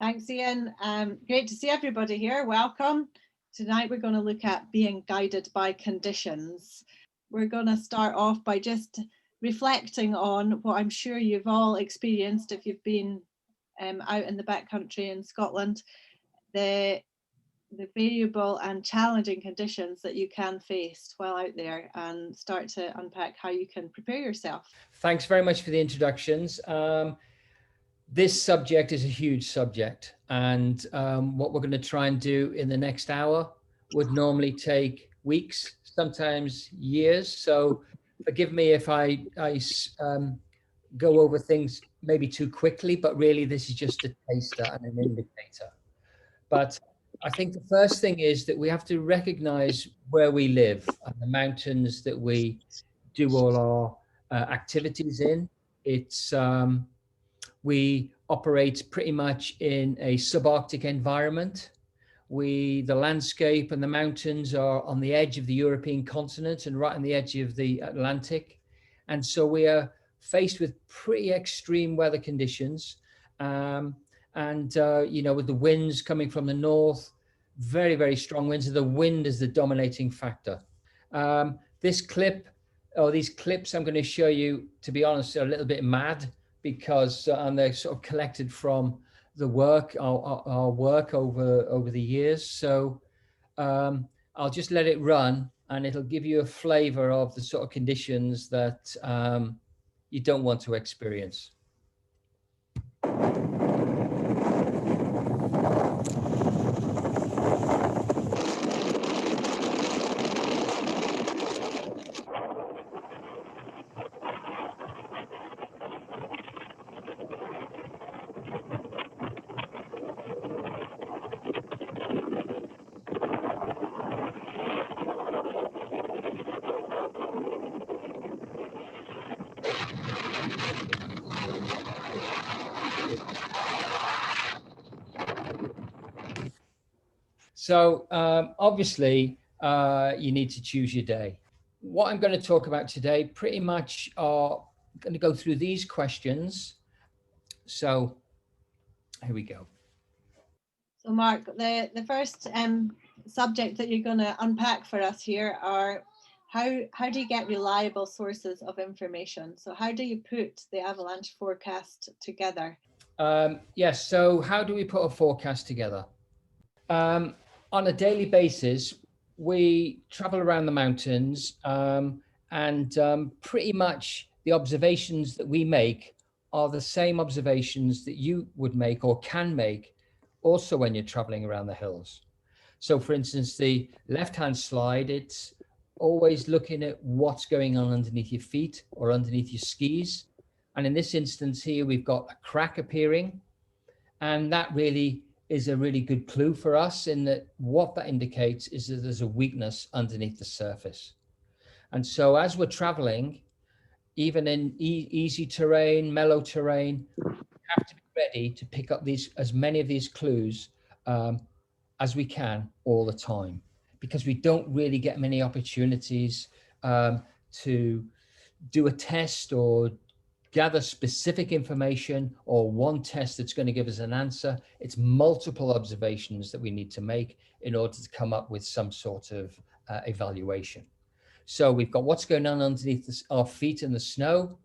Thanks, Ian. Great to see everybody here. Welcome. Tonight we're going to look at being guided by conditions. We're going to start off by just reflecting on what I'm sure you've all experienced if you've been out in the backcountry in Scotland, the variable and challenging conditions that you can face while out there, and start to unpack how you can prepare yourself. Thanks very much for the introductions. This subject is a huge subject, and what we're going to try and do in the next hour would normally take weeks, sometimes years. So forgive me if I go over things maybe too quickly, but really this is just a taster and an indicator. But I think the first thing is that we have to recognize where we live and the mountains that we do all our activities in. It's we operate pretty much in a subarctic environment. The landscape and the mountains are on the edge of the European continent and right on the edge of the Atlantic. And so we are faced with pretty extreme weather conditions. You know, with the winds coming from the north, very, very strong winds. The wind is the dominating factor. This clip, or these clips I'm going to show you, to be honest, are a little bit mad because and they're sort of collected from the work, our work over the years. So I'll just let it run and it'll give you a flavor of the sort of conditions that you don't want to experience. So obviously, you need to choose your day. What I'm going to talk about today pretty much are going to go through these questions. So here we go. So Mark, the first subject that you're going to unpack for us here are how do you get reliable sources of information? So how do you put the avalanche forecast together? Yes, so how do we put a forecast together? On a daily basis, we travel around the mountains and pretty much the observations that we make are the same observations that you would make or can make also when you're traveling around the hills. So for instance, the left-hand slide, it's always looking at what's going on underneath your feet or underneath your skis. And in this instance here, we've got a crack appearing, and that really is a really good clue for us in that what that indicates is that there's a weakness underneath the surface. And so as we're traveling, even in easy terrain, mellow terrain, we have to be ready to pick up as many of these clues as we can all the time, because we don't really get many opportunities to do a test or gather specific information or one test that's going to give us an answer. It's multiple observations that we need to make in order to come up with some sort of evaluation. So we've got what's going on underneath our feet in the snow.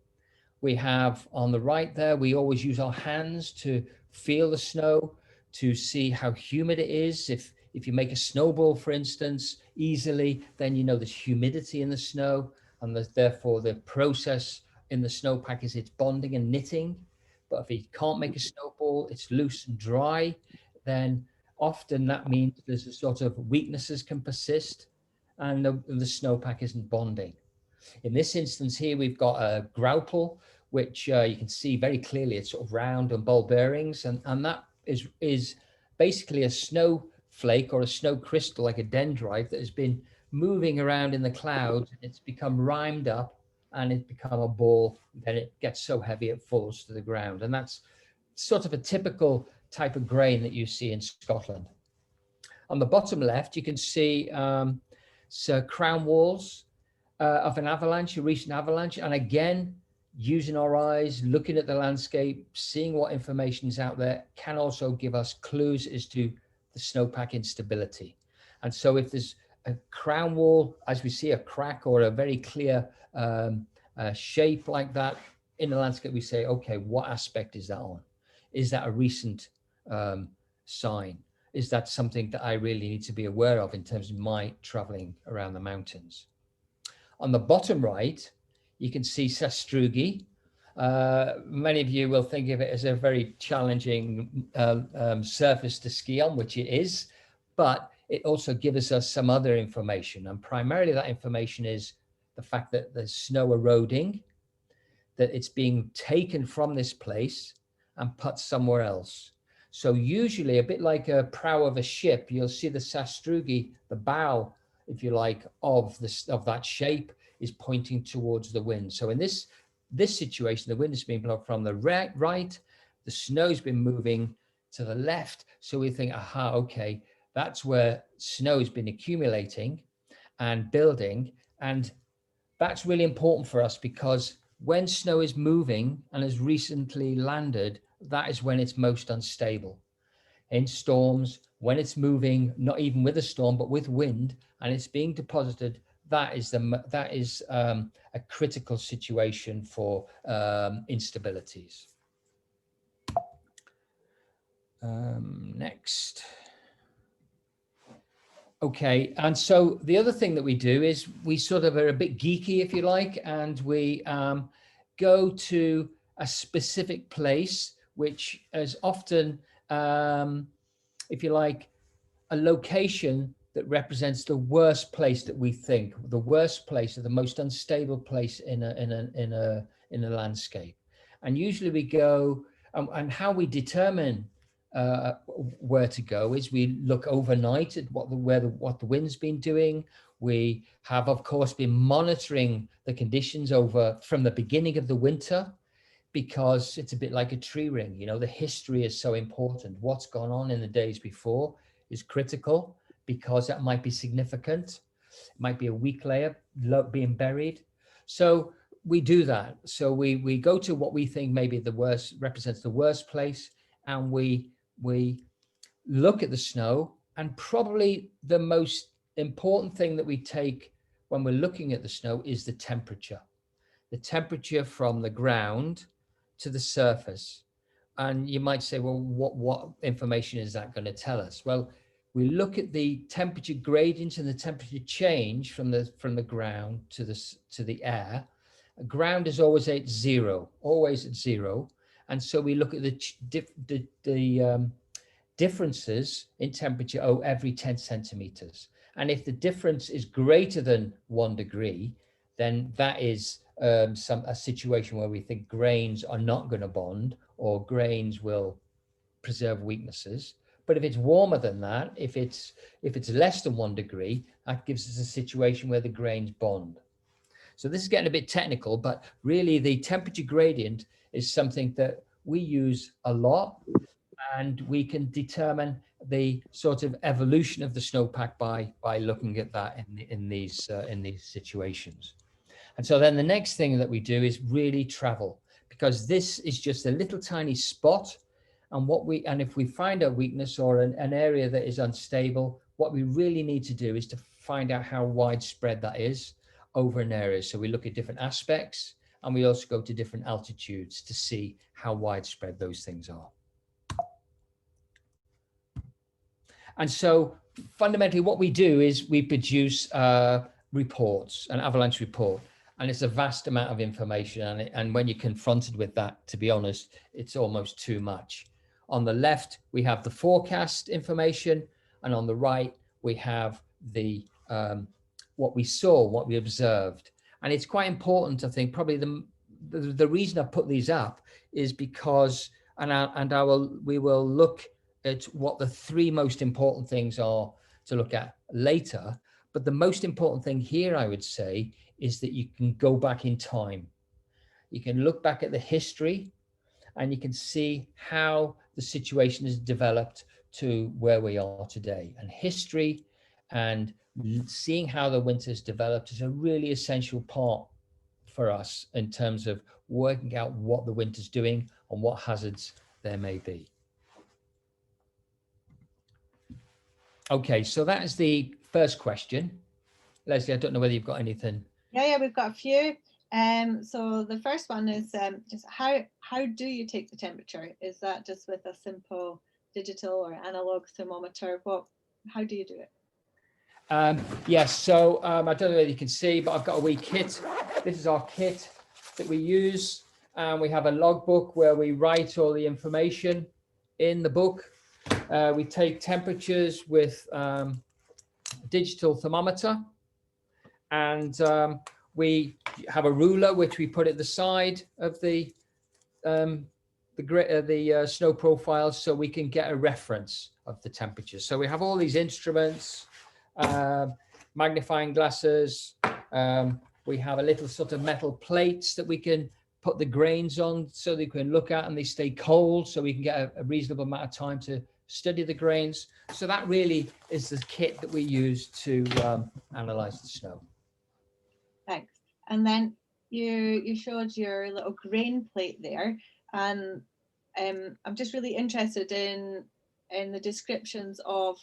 We have on the right there, we always use our hands to feel the snow, to see how humid it is. If you make a snowball, for instance, easily, then you know there's humidity in the snow, and therefore the process in the snowpack is it's bonding and knitting. But if you can't make a snowball, it's loose and dry, then often that means there's a sort of weaknesses can persist and the snowpack isn't bonding. In this instance here, we've got a grauple, which you can see very clearly. It's sort of round and ball bearings, and that is basically a snowflake or a snow crystal, like a dendrite, that has been moving around in the clouds. It's become rimed up and it's become a ball. Then it gets so heavy it falls to the ground, and that's sort of a typical type of grain that you see in Scotland. On the bottom left, you can see crown walls of an avalanche, a recent avalanche, and again, using our eyes, looking at the landscape, seeing what information is out there can also give us clues as to the snowpack instability. And so if there's a crown wall, as we see a crack or a very clear shape like that in the landscape, we say, okay, what aspect is that on? Is that a recent sign? Is that something that I really need to be aware of in terms of my traveling around the mountains? On the bottom right, you can see sastrugi. Many of you will think of it as a very challenging surface to ski on, which it is, but it also gives us some other information. And primarily that information is the fact that there's snow eroding, that it's being taken from this place and put somewhere else. So usually a bit like a prow of a ship, you'll see the sastrugi, the bow, if you like, of that shape is pointing towards the wind. So in this situation, the wind has been blown from the right, the snow's been moving to the left. So we think, aha, okay, that's where snow has been accumulating and building. And that's really important for us because when snow is moving and has recently landed, that is when it's most unstable. In storms, when it's moving, not even with a storm, but with wind, and it's being deposited, that is a critical situation for instabilities. Next. Okay, and so the other thing that we do is we sort of are a bit geeky, if you like, and we go to a specific place, which is often, if you like, a location that represents the worst place that we think, the worst place or the most unstable place in a landscape. And usually we go, and how we determine where to go is we look overnight at what the wind's been doing. We have, of course, been monitoring the conditions from the beginning of the winter, because it's a bit like a tree ring. You know, the history is so important. What's gone on in the days before is critical because that might be significant. It might be a weak layer being buried. So we do that. So we go to what we think maybe represents the worst place, and we look at the snow. And probably the most important thing that we take when we're looking at the snow is the temperature from the ground to the surface. And you might say, well, what information is that going to tell us? Well, we look at the temperature gradient and the temperature change from the ground to the air. Ground is always at zero. And so we look at the differences in temperature every 10 centimeters. And if the difference is greater than 1 degree, then that is a situation where we think grains are not going to bond, or grains will preserve weaknesses. But if it's warmer than that, if it's less than 1 degree, that gives us a situation where the grains bond. So this is getting a bit technical, but really the temperature gradient is something that we use a lot, and we can determine the sort of evolution of the snowpack by looking at that in these situations. And so then the next thing that we do is really travel, because this is just a little tiny spot. And if we find a weakness or an area that is unstable, what we really need to do is to find out how widespread that is over an area. So we look at different aspects, and we also go to different altitudes to see how widespread those things are. And so fundamentally what we do is we produce reports, an avalanche report. And it's a vast amount of information. And when you're confronted with that, to be honest, it's almost too much. On the left, we have the forecast information. And on the right, we have what we saw, what we observed. And it's quite important, I think, probably the reason I put these up is because, we will look at what the 3 most important things are to look at later. But the most important thing here, I would say, is that you can go back in time. You can look back at the history, and you can see how the situation has developed to where we are today. And history and seeing how the winter's developed is a really essential part for us in terms of working out what the winter's doing and what hazards there may be. Okay, so that is the first question. Lesley, I don't know whether you've got anything. Yeah, we've got a few. So the first one is just how do you take the temperature? Is that just with a simple digital or analog thermometer? How do you do it? Yes, so I don't know whether you can see, but I've got a wee kit. This is our kit that we use. We have a logbook where we write all the information in the book. We take temperatures with digital thermometer, and we have a ruler which we put at the side of the snow profile, so we can get a reference of the temperature. So we have all these instruments, magnifying glasses. We have a little sort of metal plates that we can put the grains on so they can look at and they stay cold, so we can get a reasonable amount of time to study the grains. So that really is the kit that we use to analyze the snow. Thanks. And then you showed your little grain plate there, and I'm just really interested in the descriptions of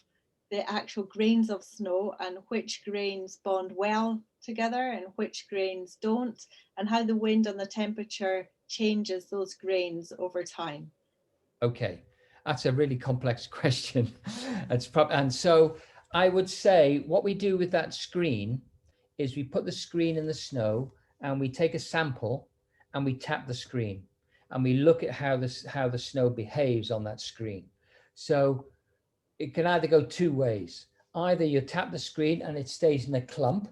the actual grains of snow and which grains bond well together and which grains don't, and how the wind and the temperature changes those grains over time. Okay, that's a really complex question. And so I would say what we do with that screen is we put the screen in the snow and we take a sample and we tap the screen and we look at how the snow behaves on that screen. So it can either go two ways. Either you tap the screen and it stays in a clump,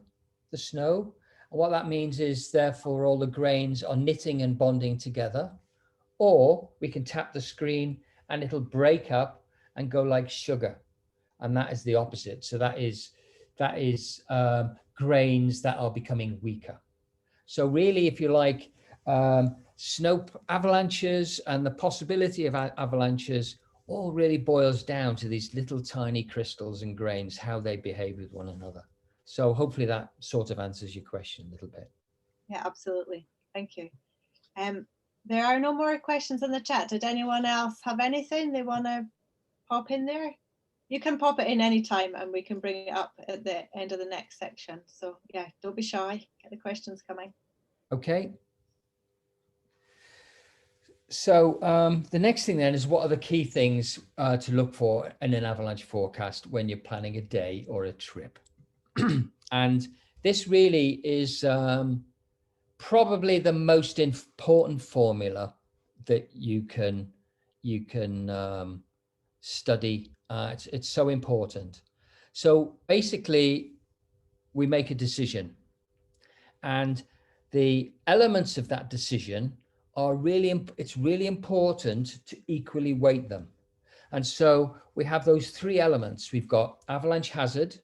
the snow. And what that means is therefore all the grains are knitting and bonding together. Or we can tap the screen and it'll break up and go like sugar. And that is the opposite. So that is grains that are becoming weaker. So really, if you like, snow avalanches and the possibility of avalanches all really boils down to these little tiny crystals and grains, how they behave with one another. So hopefully that sort of answers your question a little bit. Yeah, absolutely. Thank you. There are no more questions in the chat. Did anyone else have anything they want to pop in there? You can pop it in anytime and we can bring it up at the end of the next section. So yeah, don't be shy, get the questions coming. Okay. So the next thing then is, what are the key things to look for in an avalanche forecast when you're planning a day or a trip? And this really is probably the most important formula that you can study. It's so important. So basically, we make a decision, and the elements of that decision are it's really important to equally weight them. And so we have those three elements. We've got avalanche hazard,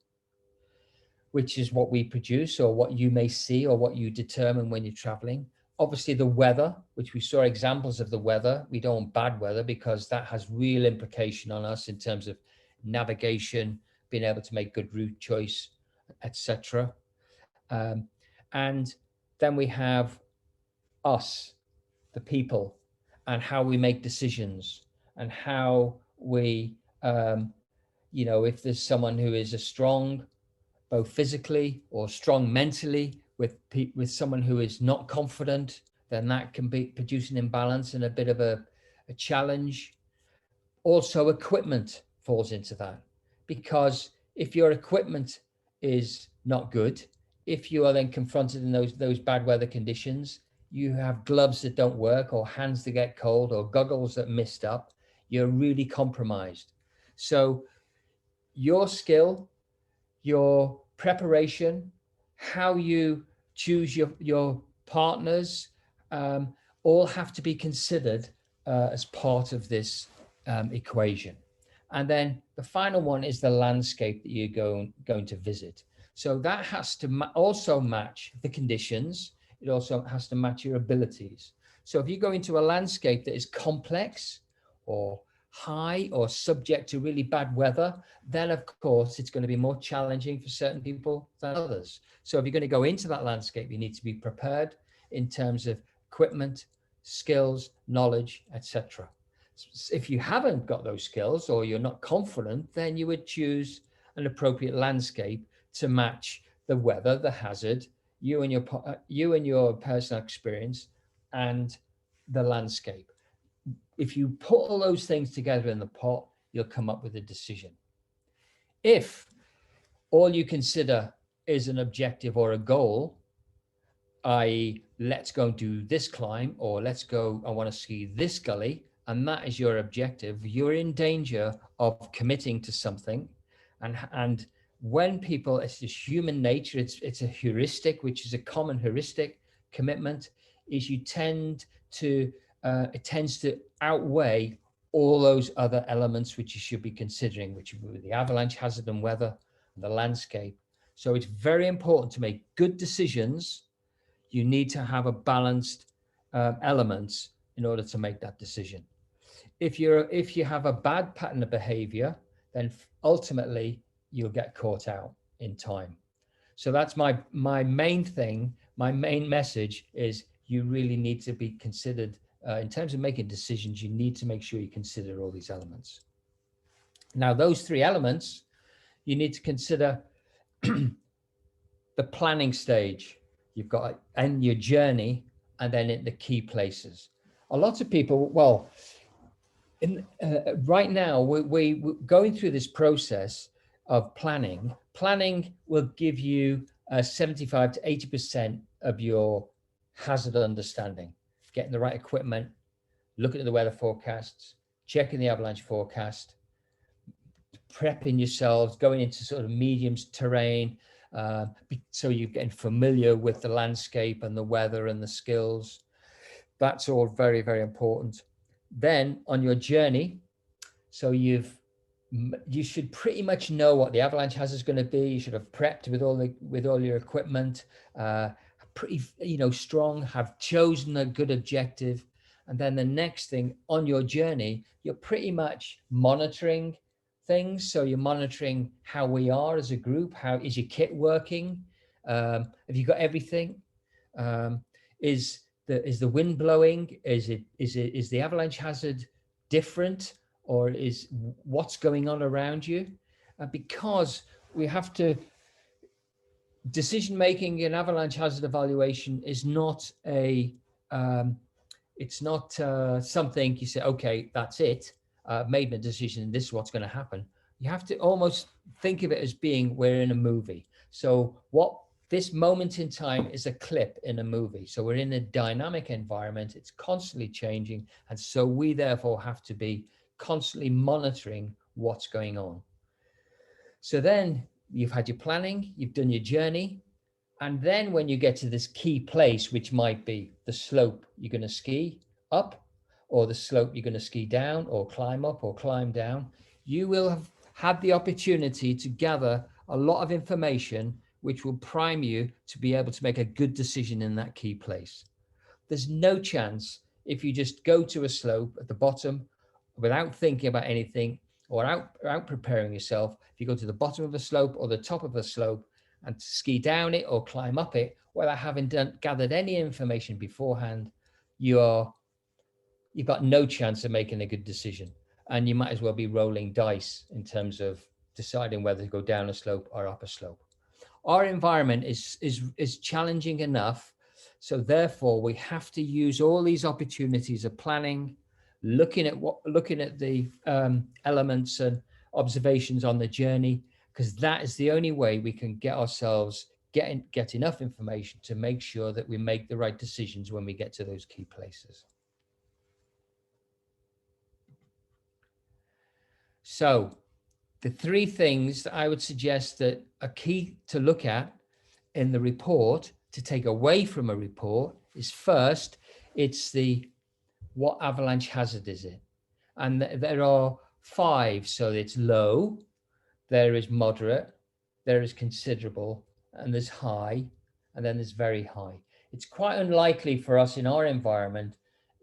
which is what we produce or what you may see or what you determine when you're traveling. Obviously the weather, which we saw examples of the weather. We don't want bad weather because that has real implication on us in terms of navigation, being able to make good route choice, etc. And then we have us, the people, and how we make decisions and how we, if there's someone who is a strong, both physically or strong mentally, with someone who is not confident, then that can be produce an imbalance and a bit of a challenge. Also, equipment falls into that, because if your equipment is not good, if you are then confronted in those bad weather conditions, you have gloves that don't work or hands that get cold or goggles that mist up, you're really compromised. So your skill, your preparation, how you choose your partners, all have to be considered as part of this equation. And then the final one is the landscape that you're going to visit. So that has to also match the conditions. It also has to match your abilities. So if you go into a landscape that is complex or high or subject to really bad weather, then of course it's going to be more challenging for certain people than others. So if you're going to go into that landscape, you need to be prepared in terms of equipment, skills, knowledge, etc. If you haven't got those skills or you're not confident, then you would choose an appropriate landscape to match the weather, the hazard, you and your personal experience, and the landscape. If you put all those things together in the pot, you'll come up with a decision. If all you consider is an objective or a goal, i.e., let's go and do this climb, or let's go, I want to ski this gully, and that is your objective, you're in danger of committing to something. And when people, it's just human nature, it's a heuristic, which is a common heuristic commitment, is it tends to outweigh all those other elements which you should be considering, which would be the avalanche hazard and weather and the landscape. So it's very important to make good decisions. You need to have a balanced elements in order to make that decision. If you have a bad pattern of behavior, then ultimately you'll get caught out in time. So that's my main thing. My main message is you really need to be considered in terms of making decisions. You need to make sure you consider all these elements. Now, those three elements, you need to consider the planning stage. You've got and your journey, and then in the key places. A lot of people, well, right now we're going through this process of planning. Planning will give you 75 to 80% of your hazard understanding, getting the right equipment, looking at the weather forecasts, checking the avalanche forecast, prepping yourselves, going into sort of mediums terrain, so you're getting familiar with the landscape and the weather and the skills. That's all very, very important. Then on your journey, so you should pretty much know what the avalanche hazard is going to be. You should have prepped with all your equipment, pretty strong, have chosen a good objective. And then the next thing on your journey, you're pretty much monitoring things. So you're monitoring how we are as a group. How is your kit working? Have you got everything? Is the wind blowing? Is the avalanche hazard different, or is what's going on around you? Because we have to, decision making in avalanche hazard evaluation is not something you say, okay, that's it. Made a decision, this is what's going to happen. You have to almost think of it as being, we're in a movie. So this moment in time is a clip in a movie. So we're in a dynamic environment. It's constantly changing. And so we therefore have to be constantly monitoring what's going on. So then you've had your planning, you've done your journey. And then when you get to this key place, which might be the slope you're going to ski up, or the slope you're going to ski down, or climb up or climb down, you will have had the opportunity to gather a lot of information which will prime you to be able to make a good decision in that key place. There's no chance if you just go to a slope at the bottom without thinking about anything, or out preparing yourself. If you go to the bottom of a slope or the top of a slope and ski down it or climb up it without having gathered any information beforehand, you've got no chance of making a good decision. And you might as well be rolling dice in terms of deciding whether to go down a slope or up a slope. Our environment is challenging enough. So therefore we have to use all these opportunities of planning, looking at the elements and observations on the journey, because that is the only way we can get ourselves get enough information to make sure that we make the right decisions when we get to those key places. So the three things that I would suggest that are key to look at in the report, to take away from a report, is first, it's what avalanche hazard is it? And there are 5. So it's low, there is moderate, there is considerable, and there's high, and then there's very high. It's quite unlikely for us in our environment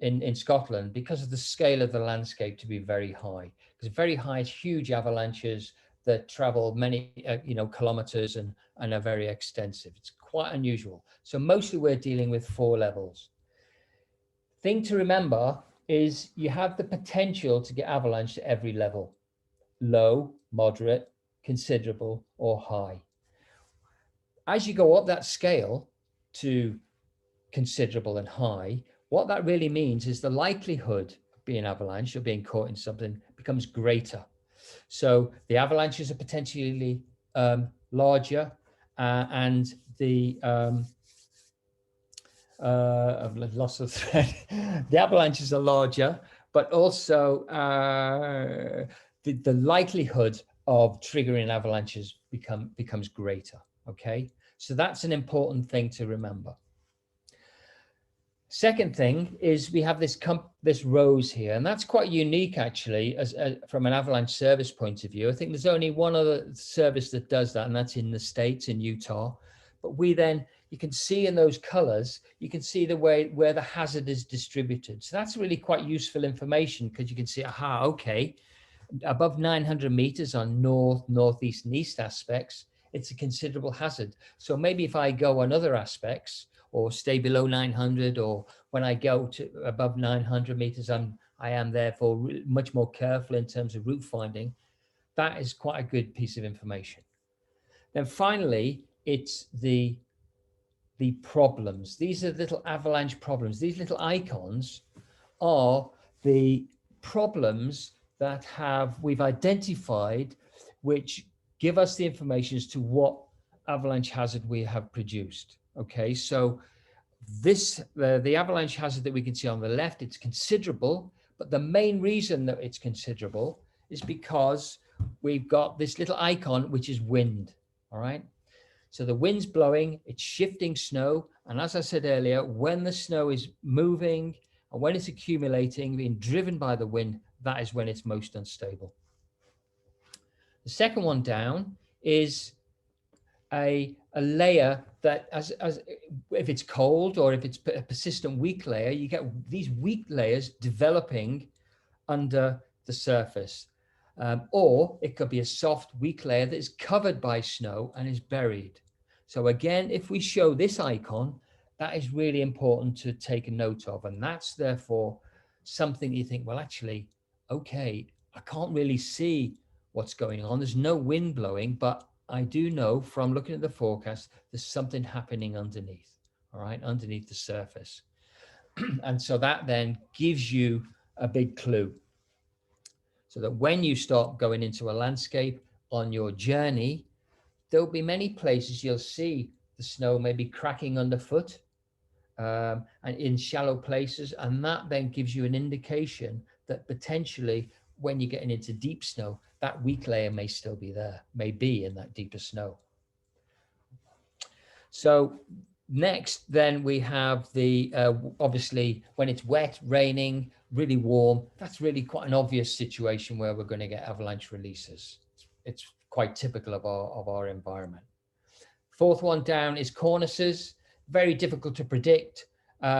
in Scotland, because of the scale of the landscape, to be very high. Because very high is huge avalanches that travel many kilometers and are very extensive. It's quite unusual. So mostly we're dealing with 4 levels. Thing to remember is you have the potential to get avalanche to every level: low, moderate, considerable, or high. As you go up that scale to considerable and high, what that really means is the likelihood of being avalanche or being caught in something becomes greater. So the avalanches are potentially larger, and the I've lost the thread. The avalanches are larger, but also the likelihood of triggering avalanches becomes greater. Okay, so that's an important thing to remember. Second thing is we have this rose here, and that's quite unique actually as from an avalanche service point of view. I think there's only one other service that does that, and that's in the States, in Utah. But you can see in those colors, you can see the way where the hazard is distributed. So that's really quite useful information, because you can see, aha, okay, above 900 meters on north, northeast, and east aspects, it's a considerable hazard. So maybe if I go on other aspects, or stay below 900, or when I go to above 900 meters, I am therefore much more careful in terms of route finding. That is quite a good piece of information. Then finally, it's the problems. These are little avalanche problems. These little icons are the problems that we've identified, which give us the information as to what avalanche hazard we have produced. Okay, so the avalanche hazard that we can see on the left, it's considerable, but the main reason that it's considerable is because we've got this little icon, which is wind. All right, so the wind's blowing, it's shifting snow, and as I said earlier, when the snow is moving and when it's accumulating, being driven by the wind, that is when it's most unstable. The second one down is a layer that, as if it's cold or if it's a persistent weak layer, you get these weak layers developing under the surface. Or it could be a soft, weak layer that is covered by snow and is buried. So again, if we show this icon, that is really important to take a note of. And that's therefore something you think, well, actually, okay, I can't really see what's going on. There's no wind blowing, but I do know from looking at the forecast, there's something happening underneath, all right, underneath the surface. And so that then gives you a big clue. So that when you start going into a landscape on your journey, there'll be many places you'll see the snow maybe cracking underfoot and in shallow places. And that then gives you an indication that potentially when you're getting into deep snow, that weak layer may still be there, may be in that deeper snow. So next, then we have the, obviously, when it's wet, raining, really warm, that's really quite an obvious situation where we're going to get avalanche releases. It's quite typical of our environment. Fourth one down is cornices. Very difficult to predict.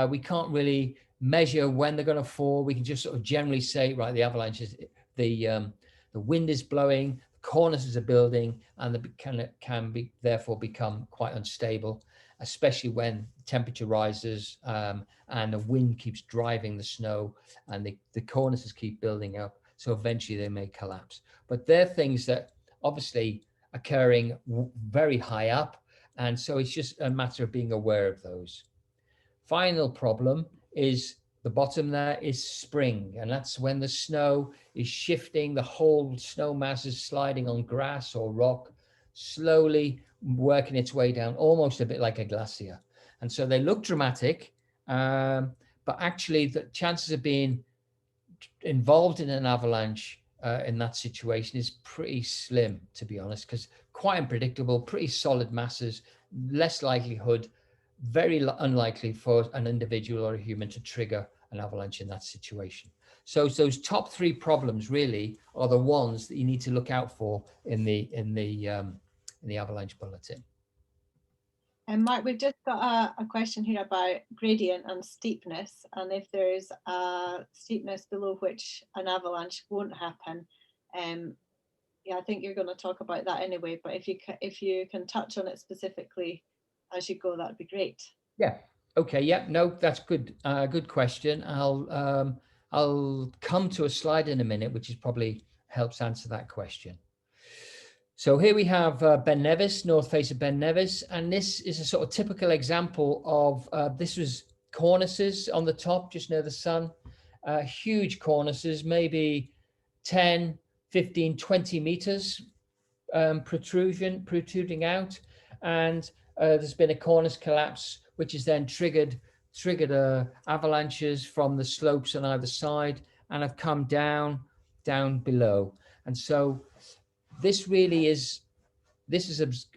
We can't really measure when they're going to fall. We can just sort of generally say, right, the avalanches, the wind is blowing, cornices are building, and they can therefore become quite unstable, especially when temperature rises and the wind keeps driving the snow and the cornices keep building up. So eventually they may collapse. But they're things that obviously occurring very high up. And so it's just a matter of being aware of those. Final problem is the bottom there is spring, and that's when the snow is shifting, the whole snow mass is sliding on grass or rock, slowly working its way down, almost a bit like a glacier. And so they look dramatic, but actually the chances of being involved in an avalanche in that situation is pretty slim, to be honest, because quite unpredictable, pretty solid masses, less likelihood, very unlikely for an individual or a human to trigger an avalanche in that situation. So those top 3 problems really are the ones that you need to look out for in the avalanche bulletin. And Mark, we've just got a question here about gradient and steepness, and if there's a steepness below which an avalanche won't happen. Yeah, I think you're going to talk about that anyway, but if you can touch on it specifically as you go, that'd be great. Yeah. Okay. Yeah. No, that's good. Good question. I'll come to a slide in a minute, which is probably helps answer that question. So here we have Ben Nevis, north face of Ben Nevis, and this is a sort of typical example of this was cornices on the top, just near the sun, huge cornices, maybe 10, 15, 20 meters protruding out, and there's been a cornice collapse, which has then triggered avalanches from the slopes on either side and have come down below. And so this is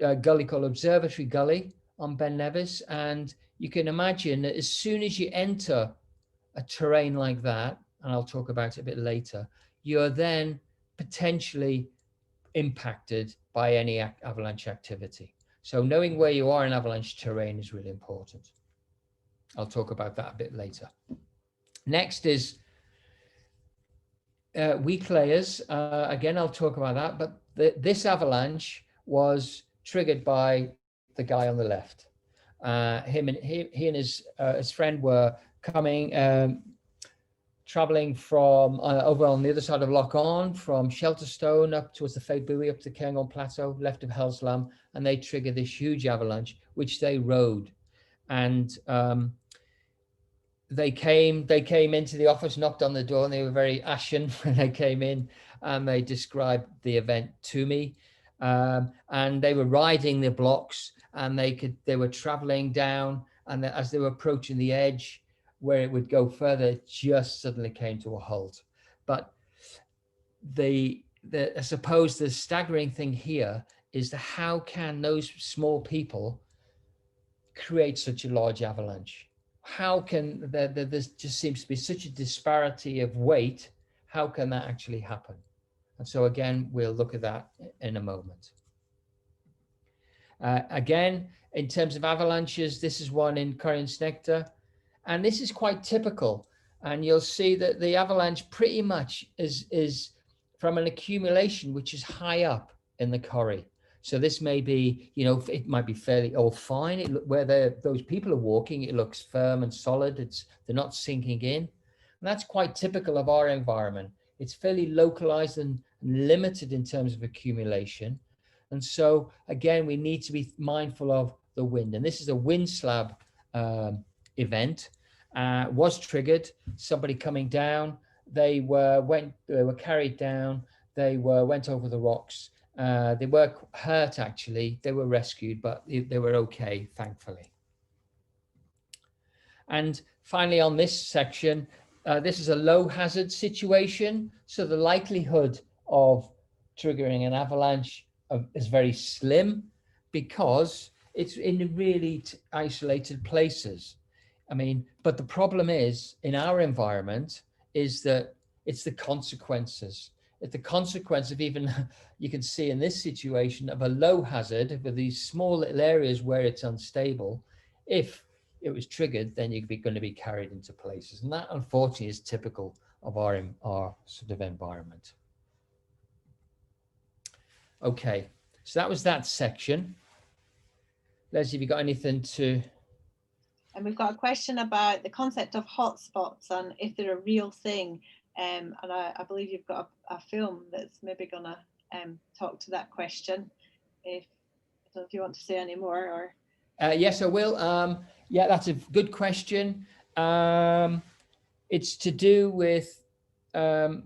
a gully called Observatory Gully on Ben Nevis, and you can imagine that as soon as you enter a terrain like that, and I'll talk about it a bit later, you're then potentially impacted by any avalanche activity. So knowing where you are in avalanche terrain is really important. I'll talk about that a bit later. Next is weak layers. Again, I'll talk about that, but this avalanche was triggered by the guy on the left. He and his friend were coming, traveling from over on the other side of Loch On, from Shelterstone up towards the Fade Buoy, up to Cairngorm Plateau, left of Hellslam, and they triggered this huge avalanche, which they rode. And they came into the office, knocked on the door, and they were very ashen when they came in, and they described the event to me. And they were riding the blocks, and they were traveling down, and as they were approaching the edge where it would go further, it just suddenly came to a halt. But I suppose the staggering thing here is how can those small people create such a large avalanche? How can there just seems to be such a disparity of weight? How can that actually happen? And so again, we'll look at that in a moment. Again, in terms of avalanches, this is one in Cornices, and this is quite typical. And you'll see that the avalanche pretty much is from an accumulation which is high up in the corrie. So this may be, it might be fairly fine. Where those people are walking, it looks firm and solid. They're not sinking in. And that's quite typical of our environment. It's fairly localized and limited in terms of accumulation. And so again, we need to be mindful of the wind. And this is a Windslap event. Was triggered. Somebody coming down. They were carried down. They went over the rocks. They were hurt, actually. They were rescued, but they were okay, thankfully. And finally, on this section, this is a low hazard situation. So the likelihood of triggering an avalanche is very slim because it's in really isolated places. I mean, but the problem is in our environment is that it's the consequences. It's the consequence of even, you can see in this situation, of a low hazard with these small little areas where it's unstable. If it was triggered, then you're going to be carried into places. And that, unfortunately, is typical of our sort of environment. Okay, so that was that section. Lesley, have you got anything to... And we've got a question about the concept of hotspots and if they're a real thing. And I believe you've got a film that's maybe going to talk to that question. I don't know if you want to say any more or... Yes, I will. Yeah, that's a good question. It's to do with our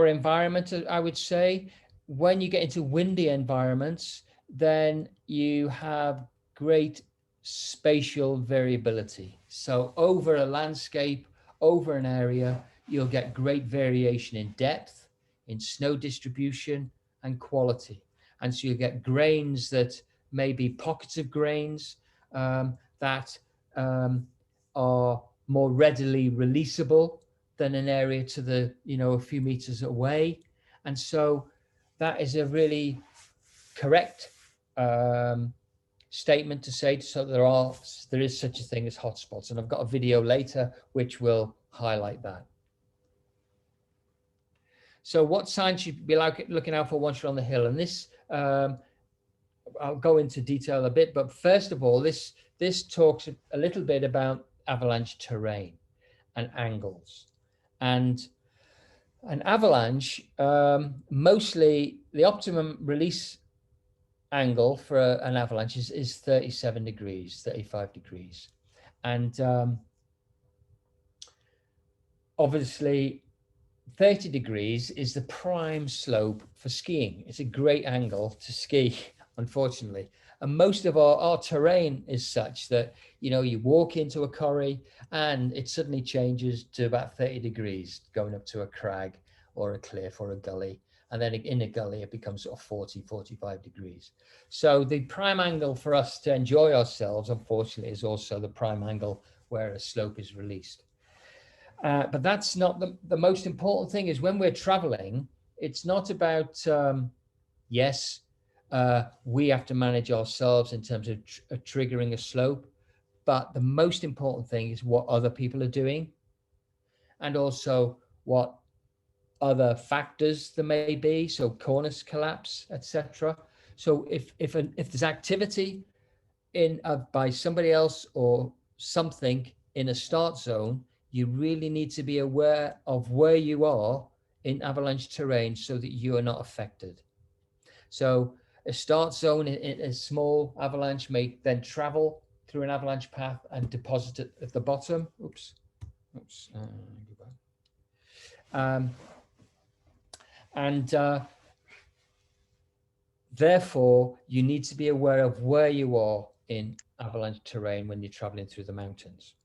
environment, I would say. When you get into windy environments, then you have great spatial variability. So over a landscape, over an area, you'll get great variation in depth, in snow distribution and quality. And so you get grains that may be pockets of grains that are more readily releasable than an area to the, a few meters away. And so that is a really correct statement to say. So there is such a thing as hotspots. And I've got a video later which will highlight that. So what signs should you be looking out for once you're on the hill? And this, I'll go into detail a bit, but first of all, this talks a little bit about avalanche terrain and angles. And an avalanche, mostly the optimum release angle for an avalanche is 37 degrees, 35 degrees. And obviously 30 degrees is the prime slope for skiing. It's a great angle to ski, unfortunately. And most of our terrain is such that, you know, you walk into a corrie and it suddenly changes to about 30 degrees going up to a crag or a cliff or a gully. And then in a gully, it becomes sort of 40, 45 degrees. So the prime angle for us to enjoy ourselves, unfortunately, is also the prime angle where a slope is released. But that's not the most important thing. Is when we're traveling, it's not about, yes, we have to manage ourselves in terms of triggering a slope, but the most important thing is what other people are doing, and also what other factors there may be, so cornice collapse, etc. So if there's activity in by somebody else or something in a start zone, you really need to be aware of where you are in avalanche terrain so that you are not affected. So a start zone in a small avalanche may then travel through an avalanche path and deposit it at the bottom. Therefore, you need to be aware of where you are in avalanche terrain when you're traveling through the mountains.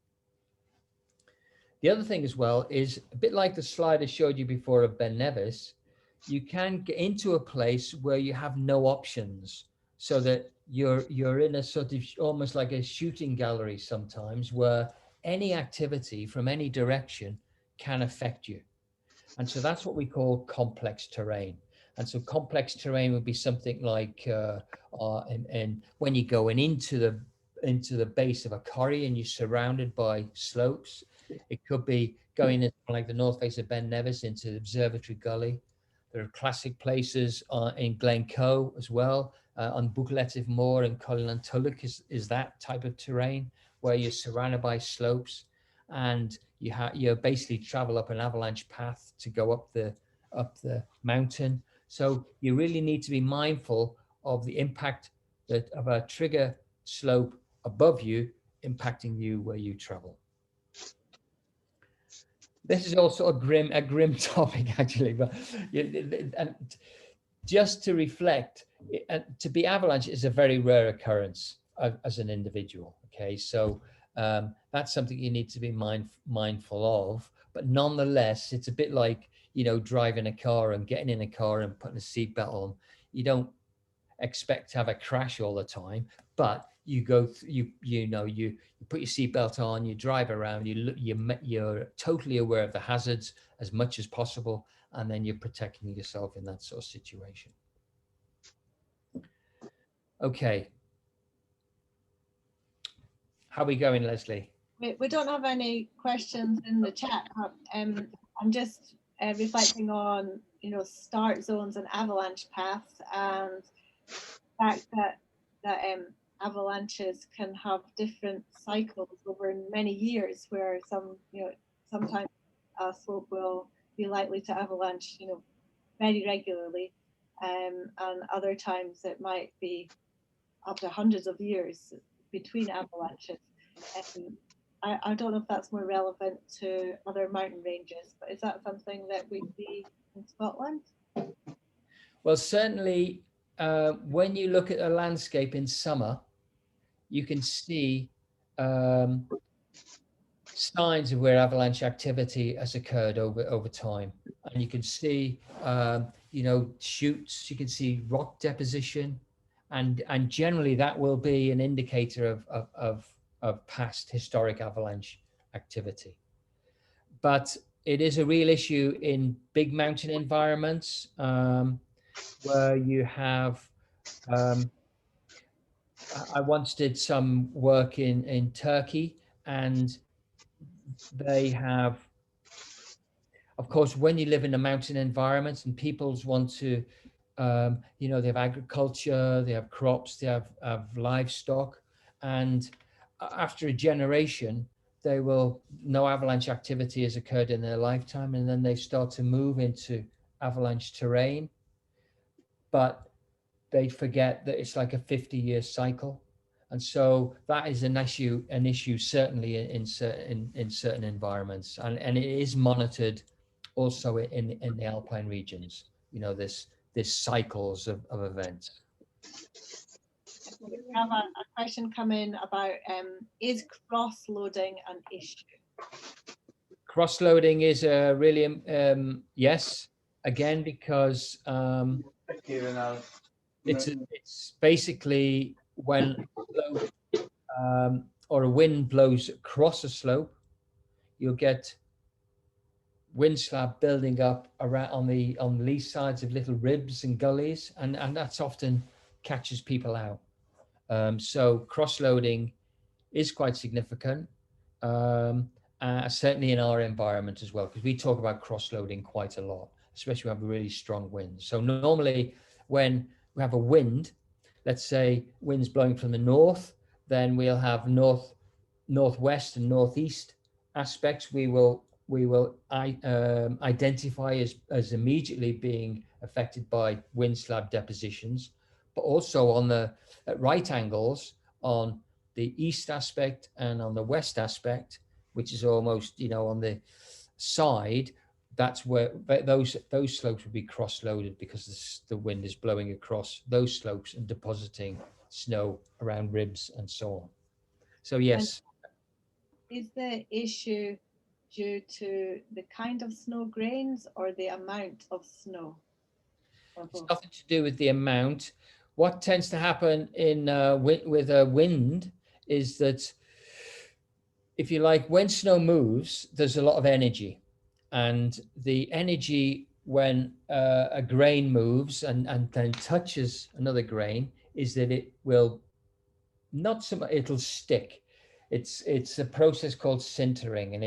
The other thing as well is a bit like the slide I showed you before of Ben Nevis. You can get into a place where you have no options, so that you're in a sort of almost like a shooting gallery sometimes, where any activity from any direction can affect you. And so that's what we call complex terrain. And so complex terrain would be something like and when you're going into the base of a corrie and you're surrounded by slopes. It could be going in like the north face of Ben Nevis into the Observatory Gully. There are classic places in Glencoe as well. On Buccleuch Moor and Colin Tulloch is that type of terrain where you're surrounded by slopes, and you basically travel up an avalanche path to go up the mountain. So you really need to be mindful of the impact of a trigger slope above you impacting you where you travel. This is also a grim topic, actually, but and just to reflect, to be avalanche is a very rare occurrence as an individual. Okay, so that's something you need to be mindful of. But nonetheless, it's a bit like, you know, driving a car and getting in a car and putting a seatbelt on. You don't expect to have a crash all the time, but you go you put your seatbelt on, you drive around, you're totally aware of the hazards as much as possible, and then you're protecting yourself in that sort of situation. Okay, how are we going, Lesley? We don't have any questions in the chat. I'm just reflecting on, you know, start zones and avalanche paths, and the fact that avalanches can have different cycles over many years, where sometimes a slope will be likely to avalanche, you know, very regularly, and other times it might be up to hundreds of years between avalanches. I don't know if that's more relevant to other mountain ranges, but is that something that we see in Scotland? Well, certainly when you look at a landscape in summer, you can see signs of where avalanche activity has occurred over time. And you can see, you know, chutes, you can see rock deposition, and generally that will be an indicator of past historic avalanche activity. But it is a real issue in big mountain environments where you have, I once did some work in Turkey, and they have, of course, when you live in a mountain environment and peoples want to You know, they have agriculture, they have crops, they have livestock, and after a generation, they will no avalanche activity has occurred in their lifetime, and then they start to move into avalanche terrain, but they forget that it's like a 50-year cycle. And so that is an issue certainly in certain environments, and it is monitored also in the alpine regions. You know, this cycles of events. We have a question come in about is cross-loading an issue? Cross-loading is a really yes, again, because it's basically when a slope or a wind blows across a slope, you'll get Windslap building up around on the lee sides of little ribs and gullies, and that's often catches people out. So cross-loading is quite significant, certainly in our environment as well, because we talk about cross-loading quite a lot, especially when we have a really strong wind. So normally when we have a wind, let's say winds blowing from the north, then we'll have northwest and northeast aspects we will identify as immediately being affected by wind slab depositions, but also at right angles on the east aspect and on the west aspect, which is almost, you know, on the side, that's where those slopes would be cross-loaded, because the wind is blowing across those slopes and depositing snow around ribs and so on. So yes. And is the issue due to the kind of snow grains or the amount of snow? It's nothing to do with the amount. What tends to happen with a wind is that, if you like, when snow moves, there's a lot of energy, and the energy when a grain moves and then touches another grain is that it will not so much, it'll stick. It's a process called sintering, and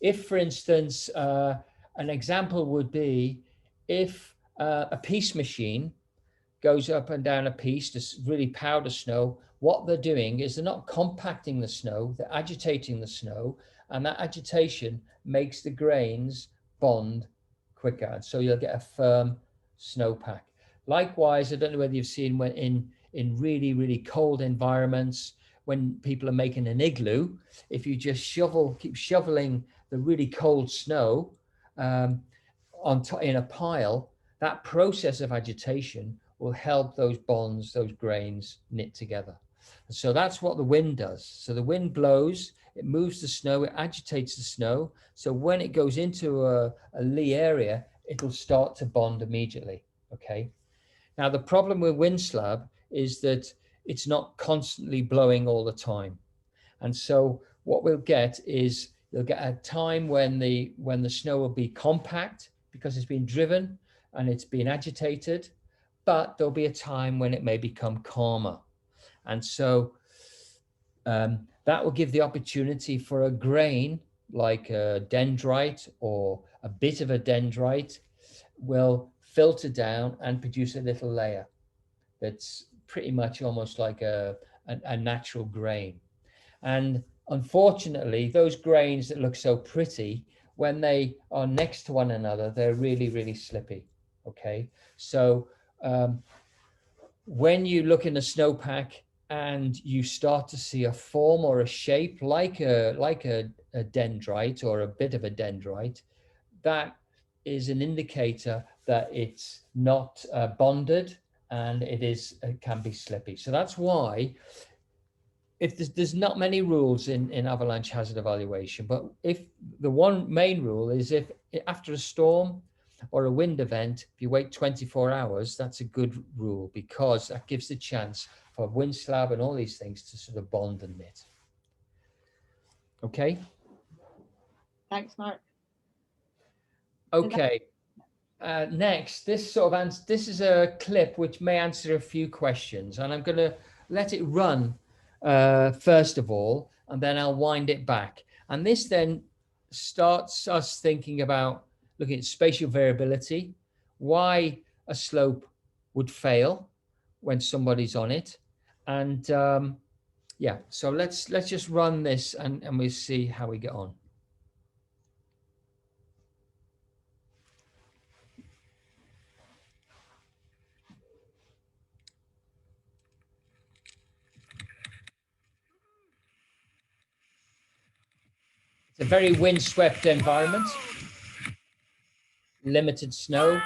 if, for instance, an example would be if a piece machine goes up and down a piece to really powder snow, what they're doing is they're not compacting the snow, they're agitating the snow, and that agitation makes the grains bond quicker, and so you'll get a firm snowpack. Likewise, I don't know whether you've seen when in really, really cold environments, when people are making an igloo, if you just keep shoveling the really cold snow in a pile, that process of agitation will help those bonds, those grains, knit together. And so that's what the wind does. So the wind blows, it moves the snow, it agitates the snow. So when it goes into a lee area, it'll start to bond immediately, okay? Now, the problem with wind slab is that it's not constantly blowing all the time. And so what we'll get is you'll get a time when the snow will be compact because it's been driven and it's been agitated, but there'll be a time when it may become calmer. And so that will give the opportunity for a grain like a dendrite or a bit of a dendrite will filter down and produce a little layer that's pretty much almost like a natural grain. And unfortunately, those grains that look so pretty, when they are next to one another, they're really, really slippy. Okay, so when you look in a snowpack and you start to see a form or a shape like a dendrite or a bit of a dendrite, that is an indicator that it's not bonded, and it can be slippy. So that's why, if there's not many rules in avalanche hazard evaluation, but if the one main rule is if after a storm or a wind event, if you wait 24 hours, that's a good rule, because that gives the chance for wind slab and all these things to sort of bond and knit. Okay. Thanks, Mark. Okay. Next, this is a clip which may answer a few questions, and I'm going to let it run first of all, and then I'll wind it back. And this then starts us thinking about looking at spatial variability, why a slope would fail when somebody's on it. And yeah, so let's just run this and we'll see how we get on. It's a very windswept environment, limited snow.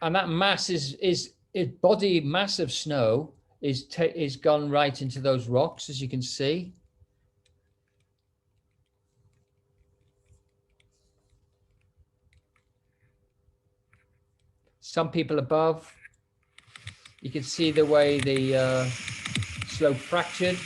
And that mass is body mass of snow is gone right into those rocks, as you can see. Some people above, you can see the way the slope fractured.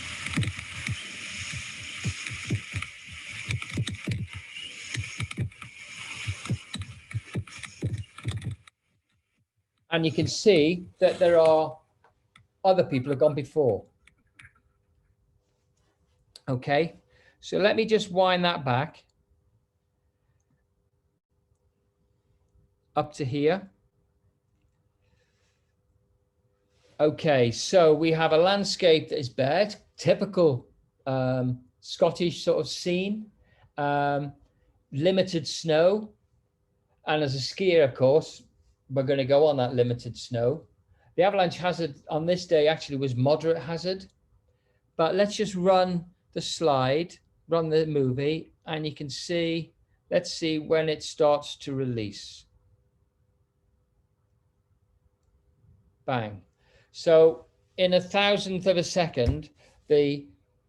And you can see that there are other people who have gone before. Okay, so let me just wind that back up to here. Okay, so we have a landscape that is bare, typical Scottish sort of scene, limited snow. And as a skier, of course, we're going to go on that limited snow. The avalanche hazard on this day actually was moderate hazard. But let's just run the slide, run the movie, and you can see, let's see when it starts to release. Bang. So in 1,000th of a second, the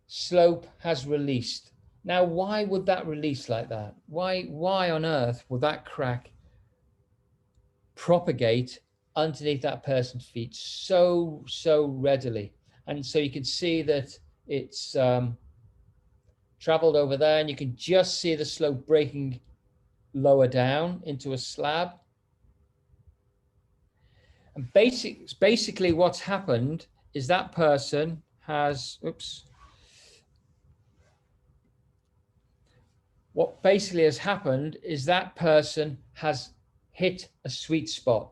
slope has released. Now, why would that release like that? Why on earth would that crack propagate underneath that person's feet so readily? And so you can see that it's traveled over there, and you can just see the slope breaking lower down into a slab. And basically what's happened is that person has, what basically has happened is that person has hit a sweet spot,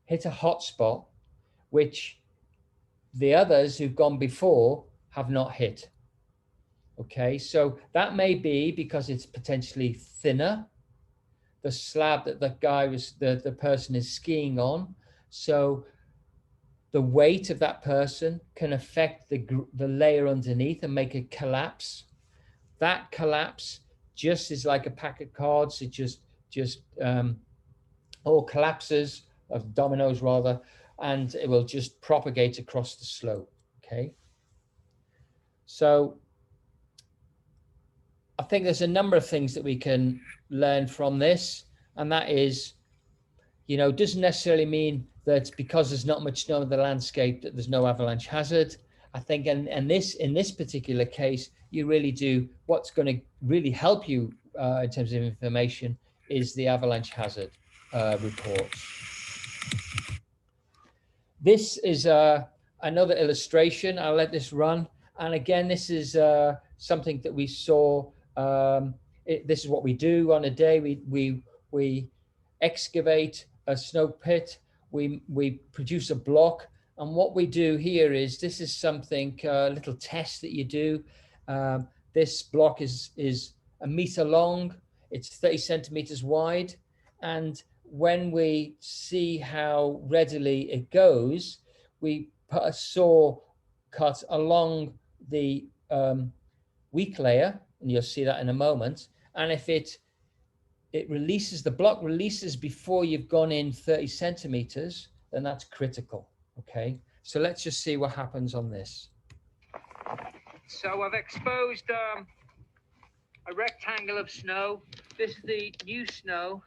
hit a hot spot, which the others who've gone before have not hit. Okay, so that may be because it's potentially thinner, the slab that the person is skiing on. So the weight of that person can affect the layer underneath and make it collapse. That collapse just is like a pack of cards. It just all collapses, of dominoes rather, and it will just propagate across the slope. Okay. So I think there's a number of things that we can learn from this, and that is, doesn't necessarily mean that because there's not much snow in the landscape that there's no avalanche hazard. I think in this particular case, you really do, what's going to really help you in terms of information is the avalanche hazard reports. This is another illustration. I'll let this run. And again, this is something that we saw. This is what we do on a day. We excavate a snow pit. We produce a block. And what we do here is, this is something, a little test that you do. This block is 1 meter long. It's 30 centimeters wide. And when we see how readily it goes, we put a saw cut along the weak layer, and you'll see that in a moment. And if it releases, the block releases before you've gone in 30 centimeters, then that's critical. Okay, so let's just see what happens on this. So I've exposed a rectangle of snow. This is the new snow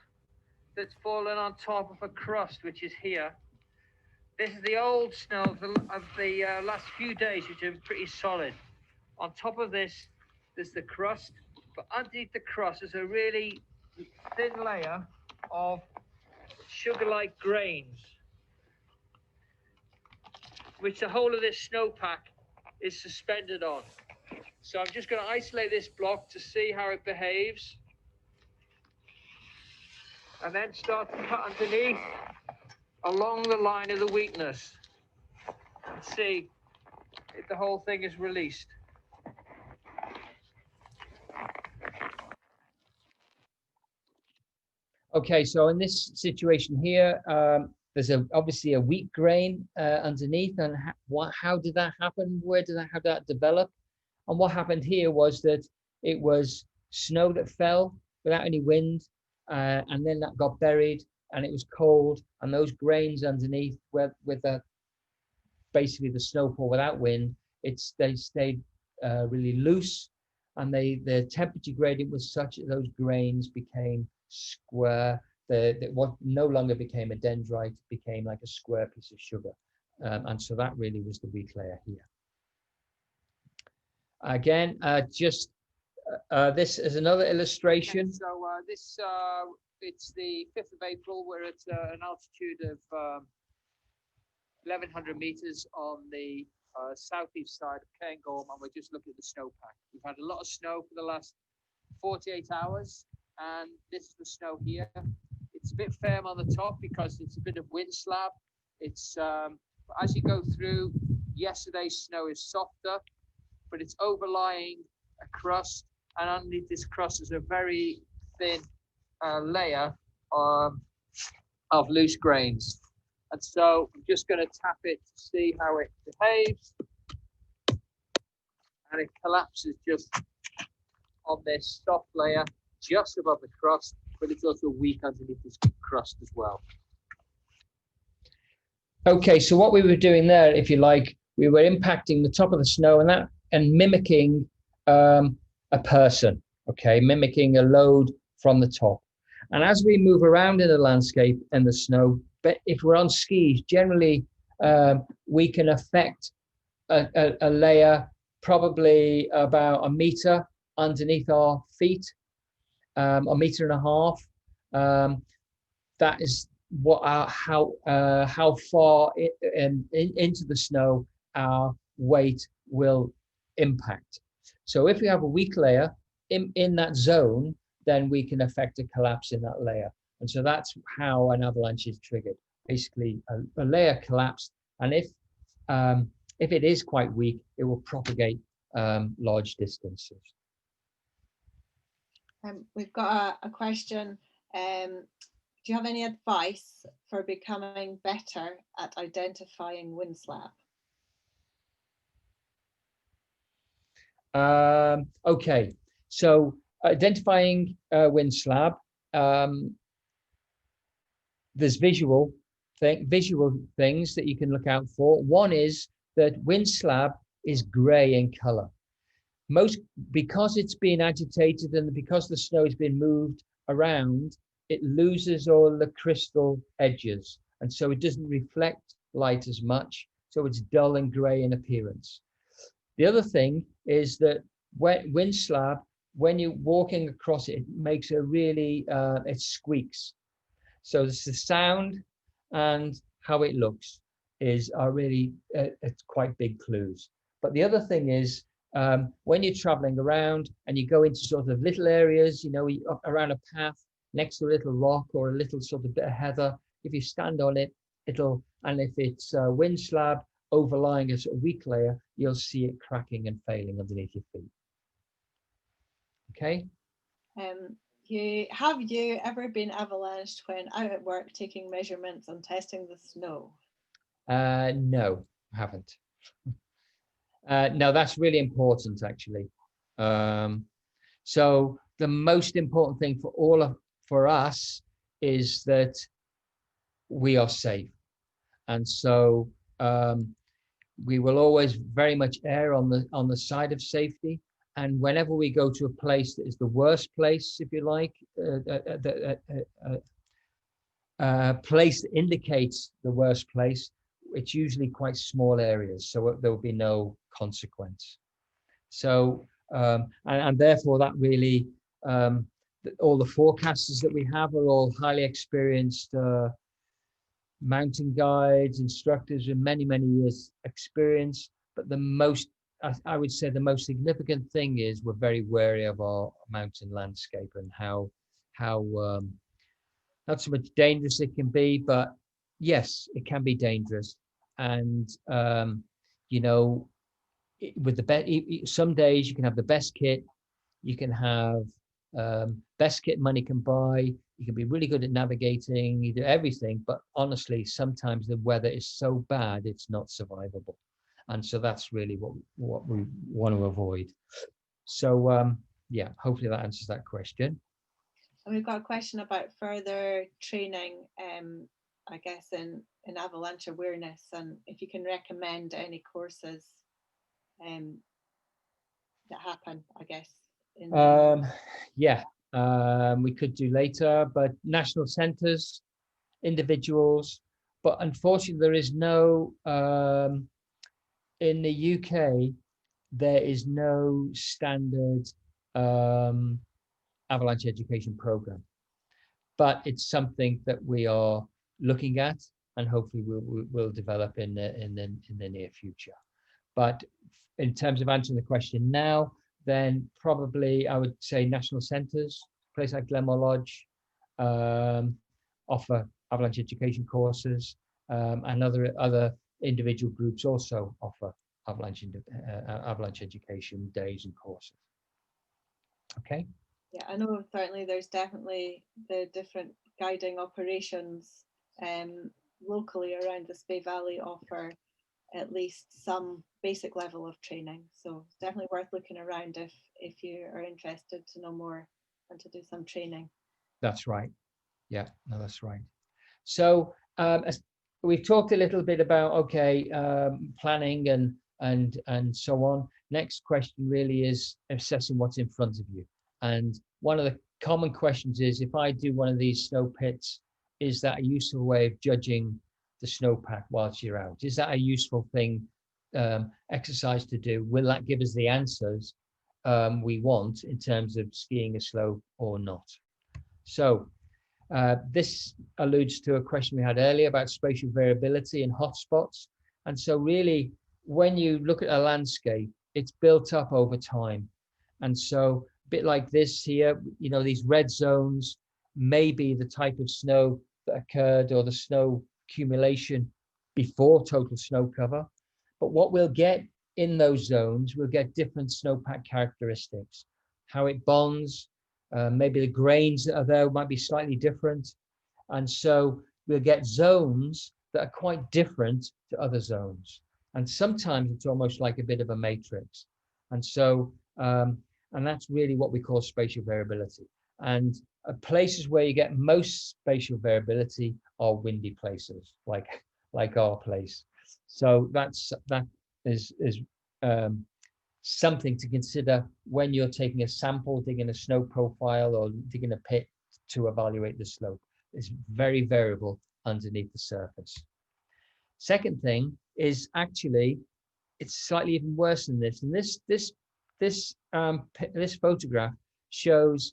that's fallen on top of a crust, which is here. This is the old snow of the last few days, which are pretty solid. On top of this, there's the crust, but underneath the crust is a really thin layer of sugar-like grains, which the whole of this snowpack is suspended on. So I'm just going to isolate this block to see how it behaves. and then start to cut underneath along the line of the weakness and see if the whole thing is released. Okay, so in this situation here, there's obviously a weak grain underneath, and how did that happen? How did that develop? And what happened here was that it was snow that fell without any wind, and then that got buried, and it was cold, and those grains underneath, with basically the snowfall without wind, they stayed really loose, and the temperature gradient was such that those grains became square. What no longer became a dendrite, became like a square piece of sugar, and so that really was the weak layer here. Again, this is another illustration. Okay, so it's the 5th of April. We're at an altitude of 1,100 meters on the southeast side of Cairngorm, and we're just looking at the snowpack. We've had a lot of snow for the last 48 hours, and this is the snow here. It's a bit firm on the top because it's a bit of Windslap. It's as you go through, yesterday's snow is softer, but it's overlying a crust, and underneath this crust is a very thin layer of loose grains. And so I'm just going to tap it to see how it behaves, and it collapses just on this soft layer just above the crust, but it's also weak underneath this crust as well. Okay, so what we were doing there, if you like, we were impacting the top of the snow and mimicking a person, okay, mimicking a load from the top. And as we move around in the landscape and the snow, but if we're on skis, generally we can affect a layer probably about 1 meter underneath our feet, 1.5 meters. That is how far into the snow our weight will impact. So if we have a weak layer in that zone, then we can affect a collapse in that layer. And so that's how an avalanche is triggered. Basically, a layer collapsed, and if it is quite weak, it will propagate large distances. We've got a question. Do you have any advice for becoming better at identifying Windslap? Okay, so identifying Windslap, there's visual things that you can look out for. One is that Windslap is grey in color. Because it's been agitated and because the snow has been moved around, it loses all the crystal edges, and so it doesn't reflect light as much, so it's dull and grey in appearance. The other thing is that Windslap, when you're walking across it, it makes a really, it squeaks. So it's the sound and how it looks are really it's quite big clues. But the other thing is, when you're traveling around and you go into sort of little areas, around a path next to a little rock or a little sort of bit of heather, if you stand on it, and if it's Windslap overlying a sort of weak layer, you'll see it cracking and failing underneath your feet. Okay. Have you ever been avalanched when out at work taking measurements and testing the snow? No, I haven't. No, that's really important, actually. So the most important thing for us is that we are safe, and so we will always very much err on the side of safety. And whenever we go to a place that is the worst place, if you like, place that indicates the worst place, it's usually quite small areas, so there will be no consequence. So, and therefore that really, all the forecasters that we have are all highly experienced mountain guides, instructors with many, many years experience. But I would say the most significant thing is we're very wary of our mountain landscape and how not so much dangerous it can be, but yes, it can be dangerous. And you know, with the some days you can have the best kit, you can have best kit money can buy, you can be really good at navigating, you do everything, but honestly, sometimes the weather is so bad it's not survivable. And so that's really what we want to avoid. So yeah, hopefully that answers that question. And we've got a question about further training, I guess, in avalanche awareness, and if you can recommend any courses that happen, I guess. Yeah, we could do later, but national centres, individuals, but unfortunately there is no, in the UK, there is no standard avalanche education program, but it's something that we are looking at, and hopefully we'll develop in the near future. But in terms of answering the question now, then probably I would say national centres, place like Glenmore Lodge, offer avalanche education courses, and other individual groups also offer avalanche education days and courses. Okay. Yeah, I know certainly there's definitely the different guiding operations locally around the Spey Valley offer at least some basic level of training. So it's definitely worth looking around if you are interested to know more and to do some training. That's right. Yeah, no, that's right. So as we've talked a little bit about planning and so on. Next question really is assessing what's in front of you. And one of the common questions is, if I do one of these snow pits, is that a useful way of judging the snowpack whilst you're out? Is that a useful thing, exercise to do? Will that give us the answers we want in terms of skiing a slope or not? So this alludes to a question we had earlier about spatial variability and hotspots. And so really, when you look at a landscape, it's built up over time. And so a bit like this here, you know, these red zones may be the type of snow that occurred or the snow accumulation before total snow cover. But what we'll get in those zones, we'll get different snowpack characteristics, how it bonds, maybe the grains that are there might be slightly different. And so we'll get zones that are quite different to other zones. And sometimes it's almost like a bit of a matrix. And so, and that's really what we call spatial variability. And places where you get most spatial variability are windy places, like our place. So that is something to consider when you're taking a sample, digging a snow profile or digging a pit to evaluate the slope. It's very variable underneath the surface. Second thing is actually, it's slightly even worse than this. And this photograph shows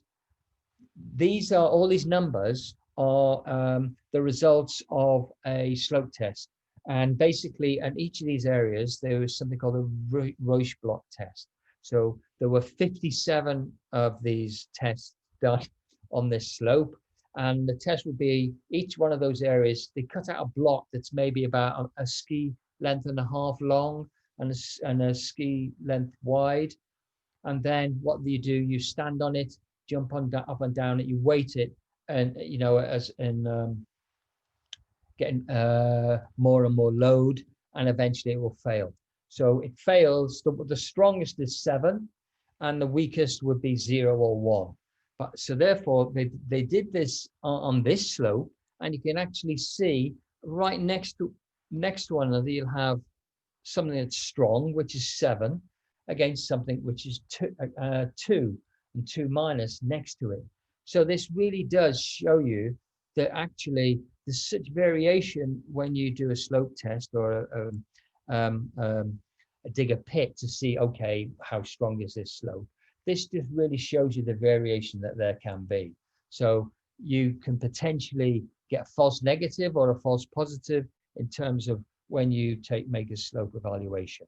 all these numbers are the results of a slope test. And basically, at each of these areas, there was something called a Roche block test. So there were 57 of these tests done on this slope. And the test would be, each one of those areas, they cut out a block that's maybe about a ski length and a half long and a ski length wide. And then what do? You stand on it, jump up and down it, you weight it, and you know, as in getting more and more load, and eventually it will fail. So it fails. The strongest is 7, and the weakest would be 0 or 1. But so therefore they did this on this slope, and you can actually see right next to one another, you'll have something that's strong, which is 7, against something which is 2 and 2 minus next to it. So this really does show you that actually there's such variation when you do a slope test or dig a pit to see, okay, how strong is this slope? This just really shows you the variation that there can be. So you can potentially get a false negative or a false positive in terms of when you make a slope evaluation.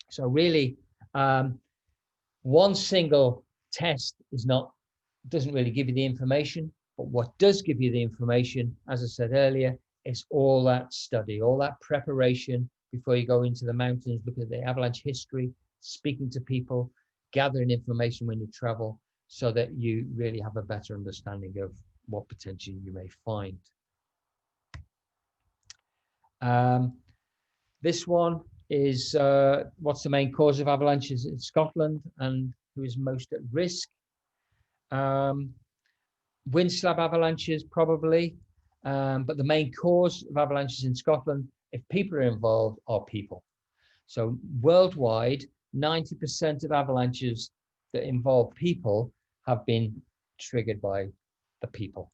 So really, one single test doesn't really give you the information, But what does give you the information, as I said earlier, is all that study, all that preparation before you go into the mountains, looking at the avalanche history, speaking to people, gathering information when you travel, so that you really have a better understanding of what potentially you may find. This one is what's the main cause of avalanches in Scotland and who is most at risk? Windslap avalanches probably, but the main cause of avalanches in Scotland, if people are involved, are people. So worldwide, 90% of avalanches that involve people have been triggered by the people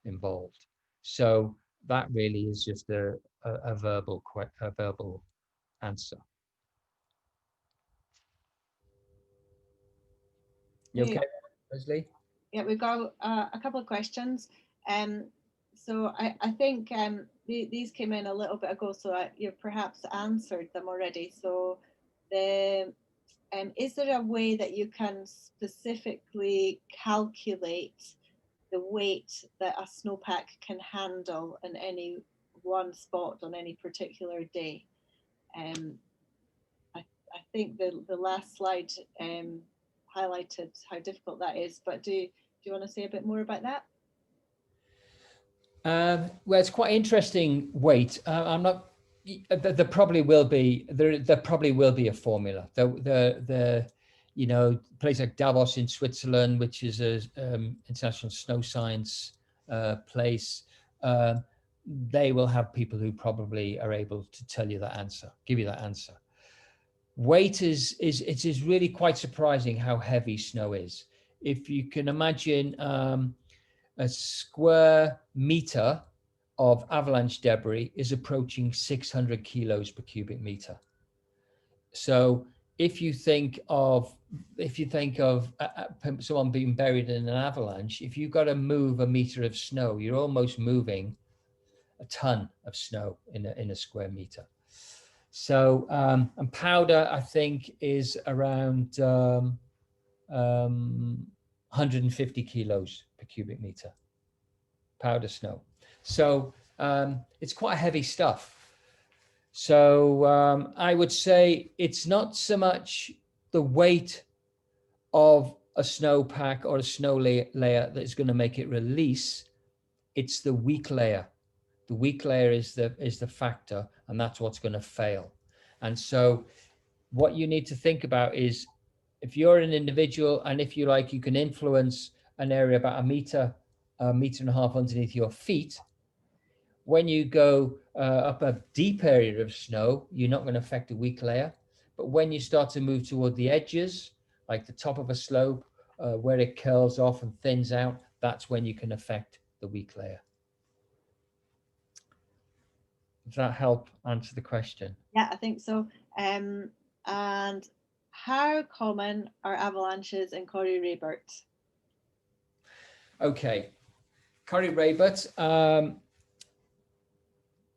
involved. So that really is just a verbal answer. You okay, Lesley? Yeah, we've got a couple of questions. So I think these came in a little bit ago, so you perhaps answered them already. So is there a way that you can specifically calculate the weight that a snowpack can handle in any one spot on any particular day? I think the last slide highlighted how difficult that is, but do you want to say a bit more about that? Well, it's quite interesting weight. I'm not. There probably will be a formula. The you know, place like Davos in Switzerland, which is a international snow science place, they will have people who probably are able to tell you that answer, give you that answer. Weight is really quite surprising how heavy snow is. If you can imagine a square meter of avalanche debris is approaching 600 kilos per cubic meter. So if you think of someone being buried in an avalanche, if you've got to move a meter of snow, you're almost moving a ton of snow in a square meter. So and powder, I think, is around 150 kilos per cubic meter. Powder snow. So it's quite heavy stuff. So I would say it's not so much the weight of a snowpack or a snow layer that is going to make it release. It's the weak layer. The weak layer is the factor, and that's what's going to fail. And so what you need to think about is, if you're an individual and if you like, you can influence an area about a meter and a half underneath your feet. When you go up a deep area of snow, you're not going to affect the weak layer. But when you start to move toward the edges, like the top of a slope, where it curls off and thins out, that's when you can affect the weak layer. Does that help answer the question? Yeah, I think so. And how common are avalanches in Corrie Raybert? Okay, Corrie Raybert,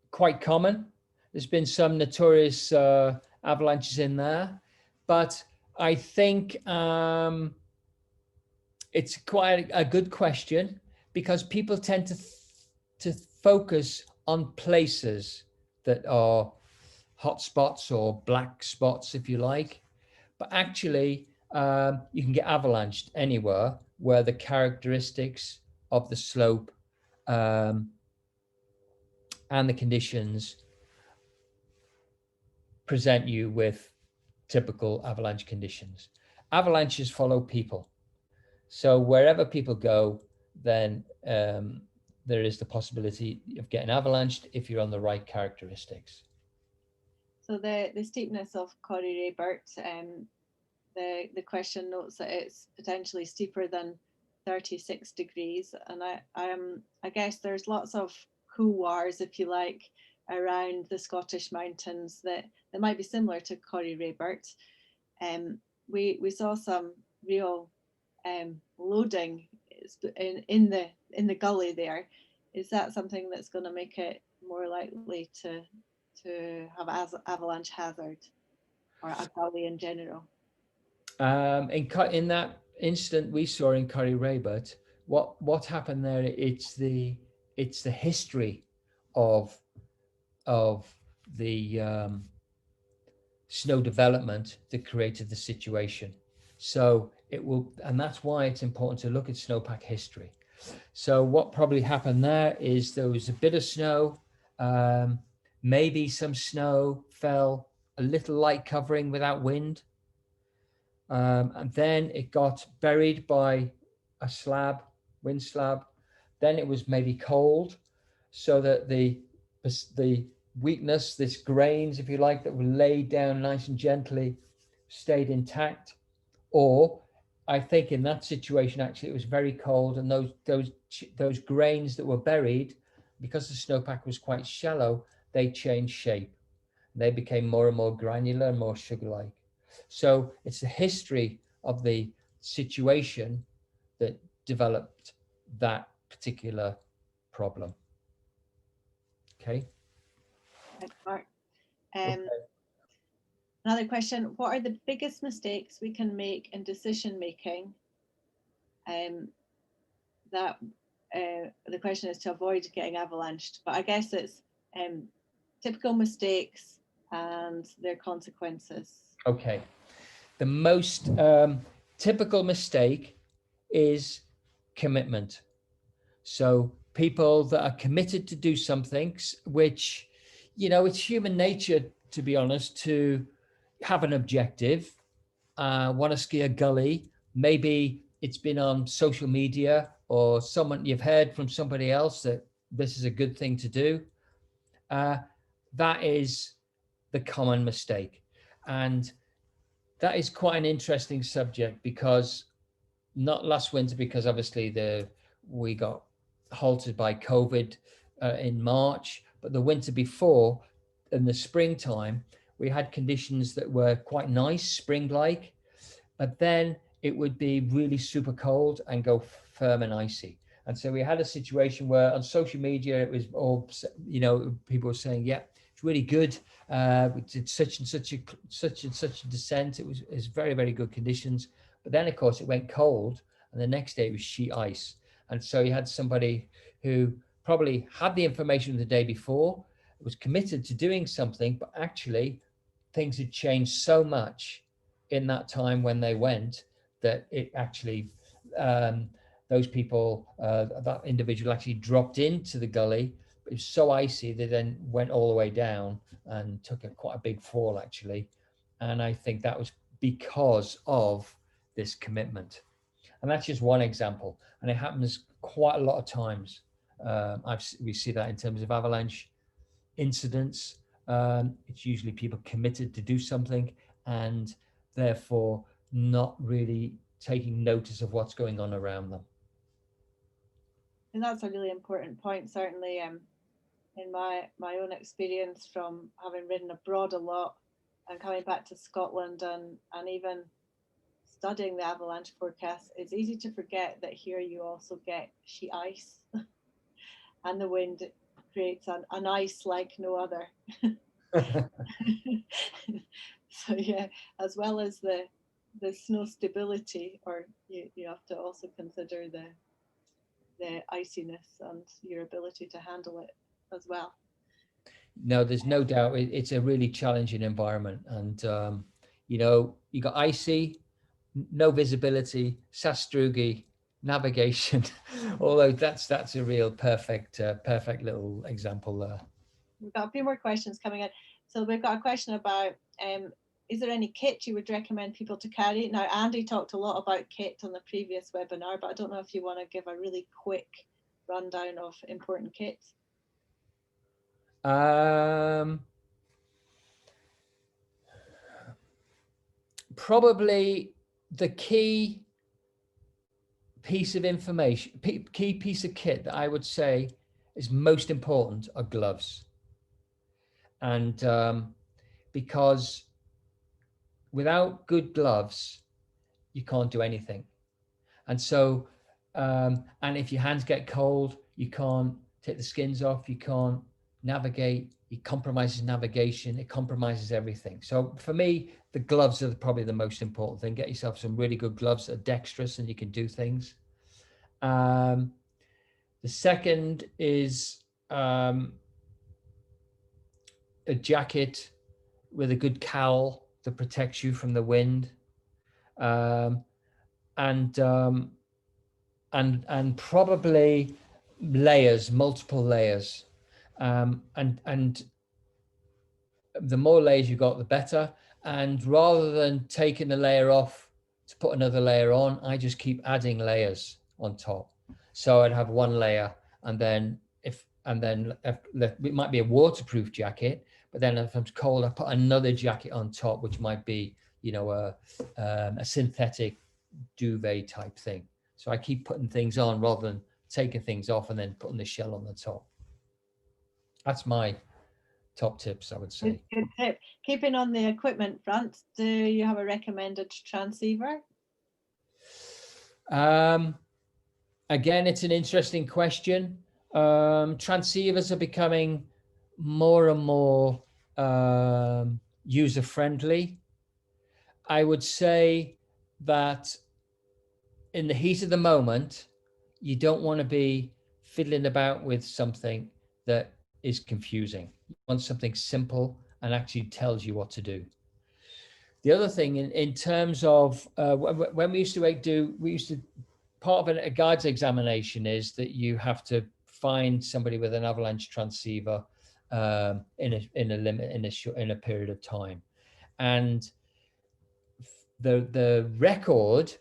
quite common. There's been some notorious avalanches in there, but I think it's quite a good question, because people tend to focus on places that are hot spots or black spots, if you like. But actually, you can get avalanched anywhere where the characteristics of the slope and the conditions present you with typical avalanche conditions. Avalanches follow people. So wherever people go, then there is the possibility of getting avalanched if you're on the right characteristics. So the steepness of Corrie Raybert, the question notes that it's potentially steeper than 36 degrees. And I guess there's lots of couloirs, if you like, around the Scottish mountains that might be similar to Corrie Raybert. We saw some real loading in the gully there. Is that something that's going to make it more likely to have avalanche hazard, or a gully in general? In that incident we saw in Corrie Raybert, what happened there, it's the history of the snow development that created the situation. So it will, and that's why it's important to look at snowpack history. So what probably happened there is there was a bit of snow, maybe some snow fell, a little light covering without wind, and then it got buried by a slab, wind slab. Then it was maybe cold, so that the weakness, this grains, if you like, that were laid down nice and gently, stayed intact. Or I think in that situation, actually, it was very cold, and those grains that were buried, because the snowpack was quite shallow, they changed shape. They became more and more granular and more sugar-like. So it's the history of the situation that developed that particular problem. Okay. Thanks, Mark. Okay. Another question: what are the biggest mistakes we can make in decision making? The question is to avoid getting avalanched, but I guess it's typical mistakes and their consequences. Okay. The most typical mistake is commitment. So people that are committed to do something, which, it's human nature, to be honest, to have an objective, want to ski a gully. Maybe it's been on social media, or you've heard from somebody else that this is a good thing to do. That is the common mistake. And that is quite an interesting subject, because not last winter, because obviously we got halted by COVID in March, but the winter before, in the springtime, we had conditions that were quite nice, spring-like, but then it would be really super cold and go firm and icy. And so we had a situation where on social media, it was all, people were saying, yeah, it's really good. We did such and such a descent. It was very, very good conditions. But then, of course, it went cold, and the next day it was sheet ice. And so you had somebody who probably had the information the day before, was committed to doing something, but actually things had changed so much in that time when they went, that it actually, those people, that individual actually dropped into the gully. It was so icy, they then went all the way down and took quite a big fall, actually. And I think that was because of this commitment. And that's just one example. And it happens quite a lot of times. We see that in terms of avalanche incidents. It's usually people committed to do something and therefore not really taking notice of what's going on around them. And that's a really important point, certainly in my own experience from having ridden abroad a lot and coming back to Scotland and even studying the avalanche forecast. It's easy to forget that here you also get sheet ice and the wind creates an ice like no other. So yeah, as well as the snow stability, or you have to also consider the iciness and your ability to handle it as well. No, there's no doubt it's a really challenging environment. And, you got icy, no visibility, sastrugi, navigation, although that's a real perfect little example there. We've got a few more questions coming in. So we've got a question about, is there any kit you would recommend people to carry? Now, Andy talked a lot about kit on the previous webinar, but I don't know if you want to give a really quick rundown of important kits. Probably the key piece of information, key piece of kit that I would say is most important are gloves. And because without good gloves, you can't do anything. And so, and if your hands get cold, you can't take the skins off, you can't navigate, it compromises navigation, it compromises everything. So for me, the gloves are probably the most important thing. Get yourself some really good gloves that are dexterous and you can do things. The second is a jacket with a good cowl that protects you from the wind, and probably layers, multiple layers, and the more layers you got, the better. And rather than taking the layer off to put another layer on, I just keep adding layers on top. So I'd have one layer, and then if it might be a waterproof jacket, but then if it's cold, I put another jacket on top, which might be, you know, a synthetic duvet type thing. So I keep putting things on rather than taking things off and then putting the shell on the top. That's my top tips, I would say. Good tip. Keeping on the equipment front, do you have a recommended transceiver? Again, it's an interesting question. Transceivers are becoming more and more user-friendly. I would say that in the heat of the moment, you don't want to be fiddling about with something that is confusing. You want something simple and actually tells you what to do. The other thing in terms of when we used to part of a guides examination is that you have to find somebody with an avalanche transceiver in a period of time, and the record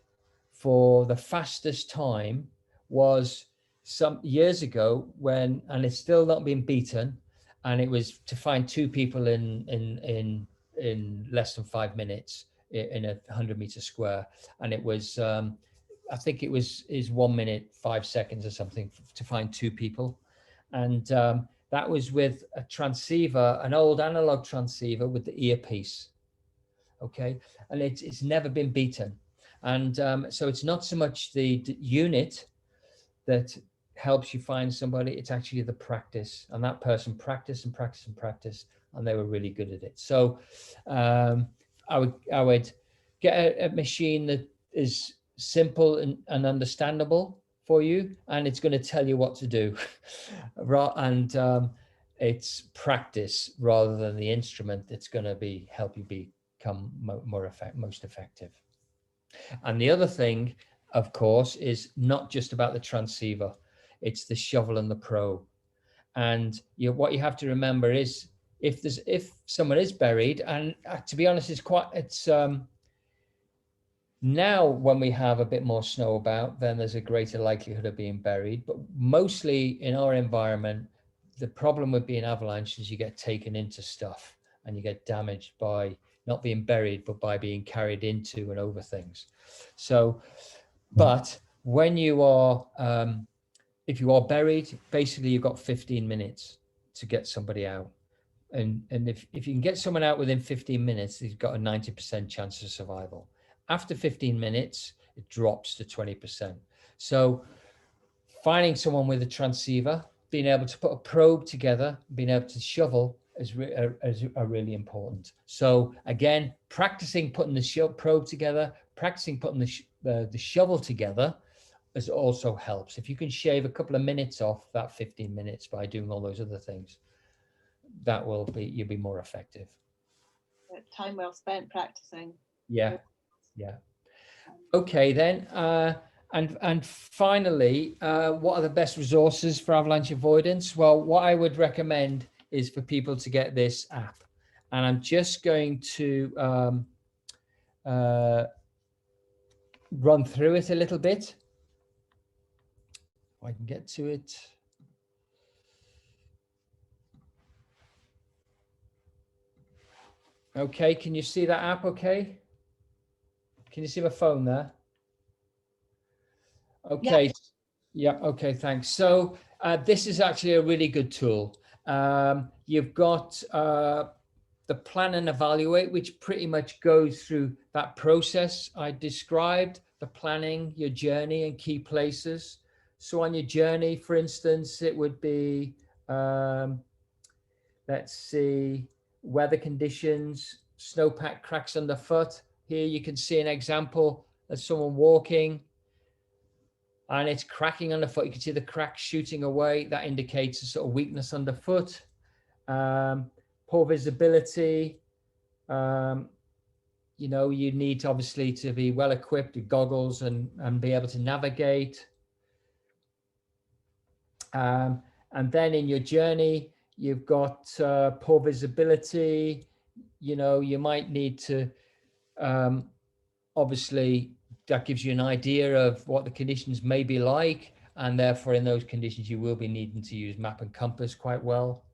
for the fastest time was some years ago when, and it's still not been beaten, and it was to find two people in less than 5 minutes in a 100-meter square, and it was I think it was 1 minute 5 seconds or something to find two people, and that was with a transceiver, an old analog transceiver with the earpiece. Okay, and it's never been beaten. And so it's not so much the unit that helps you find somebody, it's actually the practice. And that person practiced and practiced and practiced, and they were really good at it. So I would get a machine that is simple and understandable for you, and it's going to tell you what to do. And it's practice rather than the instrument that's going to help you become most effective. And the other thing, of course, is not just about the transceiver, it's the shovel and the probe. And what you have to remember is if someone is buried, and to be honest, it's now when we have a bit more snow about, then there's a greater likelihood of being buried. But mostly in our environment, the problem with being avalanche is you get taken into stuff and you get damaged by not being buried, but by being carried into and over things. So, but when you are, if you are buried, basically you've got 15 minutes to get somebody out. And if you can get someone out within 15 minutes, you've got a 90% chance of survival. After 15 minutes, it drops to 20%. So finding someone with a transceiver, being able to put a probe together, being able to shovel are really important. So again, practicing putting the probe together, practicing putting the shovel together also helps. If you can shave a couple of minutes off that 15 minutes by doing all those other things, you'll be more effective. Time well spent practicing. Yeah. Okay then, and finally, what are the best resources for avalanche avoidance? Well, what I would recommend is for people to get this app, and I'm just going to run through it a little bit. If I can get to it. Okay, can you see that app okay? Can you see my phone there? Okay, yeah, okay, thanks. So this is actually a really good tool. You've got the plan and evaluate, which pretty much goes through that process I described, the planning, your journey and key places. So on your journey, for instance, it would be, let's see, weather conditions, snowpack cracks underfoot. Here you can see an example of someone walking. and it's cracking underfoot. You can see the cracks shooting away. That indicates a sort of weakness underfoot. Poor visibility. You know, you need obviously to be well equipped with goggles and be able to navigate. And then in your journey, you've got poor visibility. You know, you might need to, obviously, that gives you an idea of what the conditions may be like. And therefore, in those conditions, you will be needing to use map and compass quite well.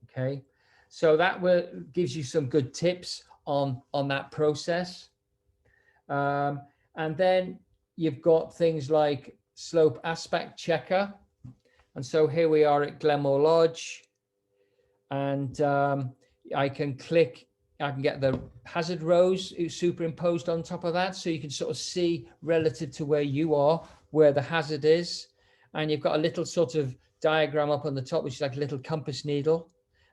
Okay, so that gives you some good tips on that process. And then you've got things like slope aspect checker. And so here we are at Glenmore Lodge, and I can get the hazard rows superimposed on top of that, so you can sort of see relative to where you are, where the hazard is. And you've got a little sort of diagram up on the top, which is like a little compass needle,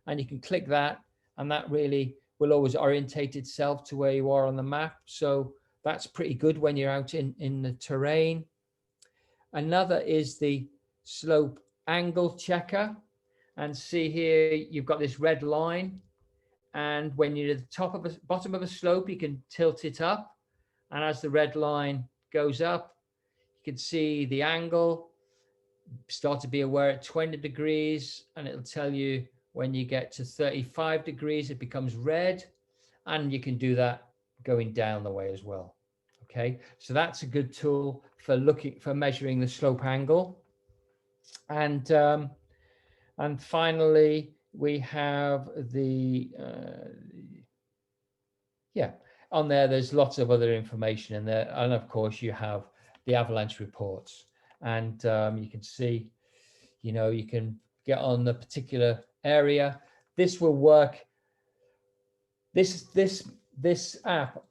and you can click that, and that really will always orientate itself to where you are on the map. So that's pretty good when you're out in the terrain. Another is the slope angle checker, and see here you've got this red line, and when you're at the bottom of a slope, you can tilt it up, and as the red line goes up, you can see the angle. Start to be aware at 20 degrees, and it'll tell you when you get to 35 degrees, it becomes red, and you can do that going down the way as well. Okay, so that's a good tool for measuring the slope angle. And finally, we have the on there. There's lots of other information in there, and of course, you have the Avalanche reports, and you can see, you know, you can get on the particular area. This will work. This app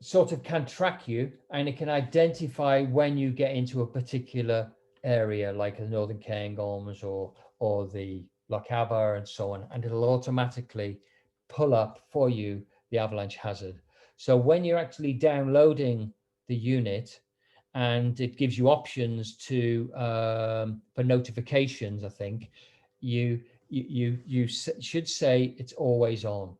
sort of can track you, and it can identify when you get into a particular area, like the Northern Cairngorms or the Loch Ava and so on, and it'll automatically pull up for you the avalanche hazard. So when you're actually downloading the unit, and it gives you options to for notifications, I think you should say it's always on,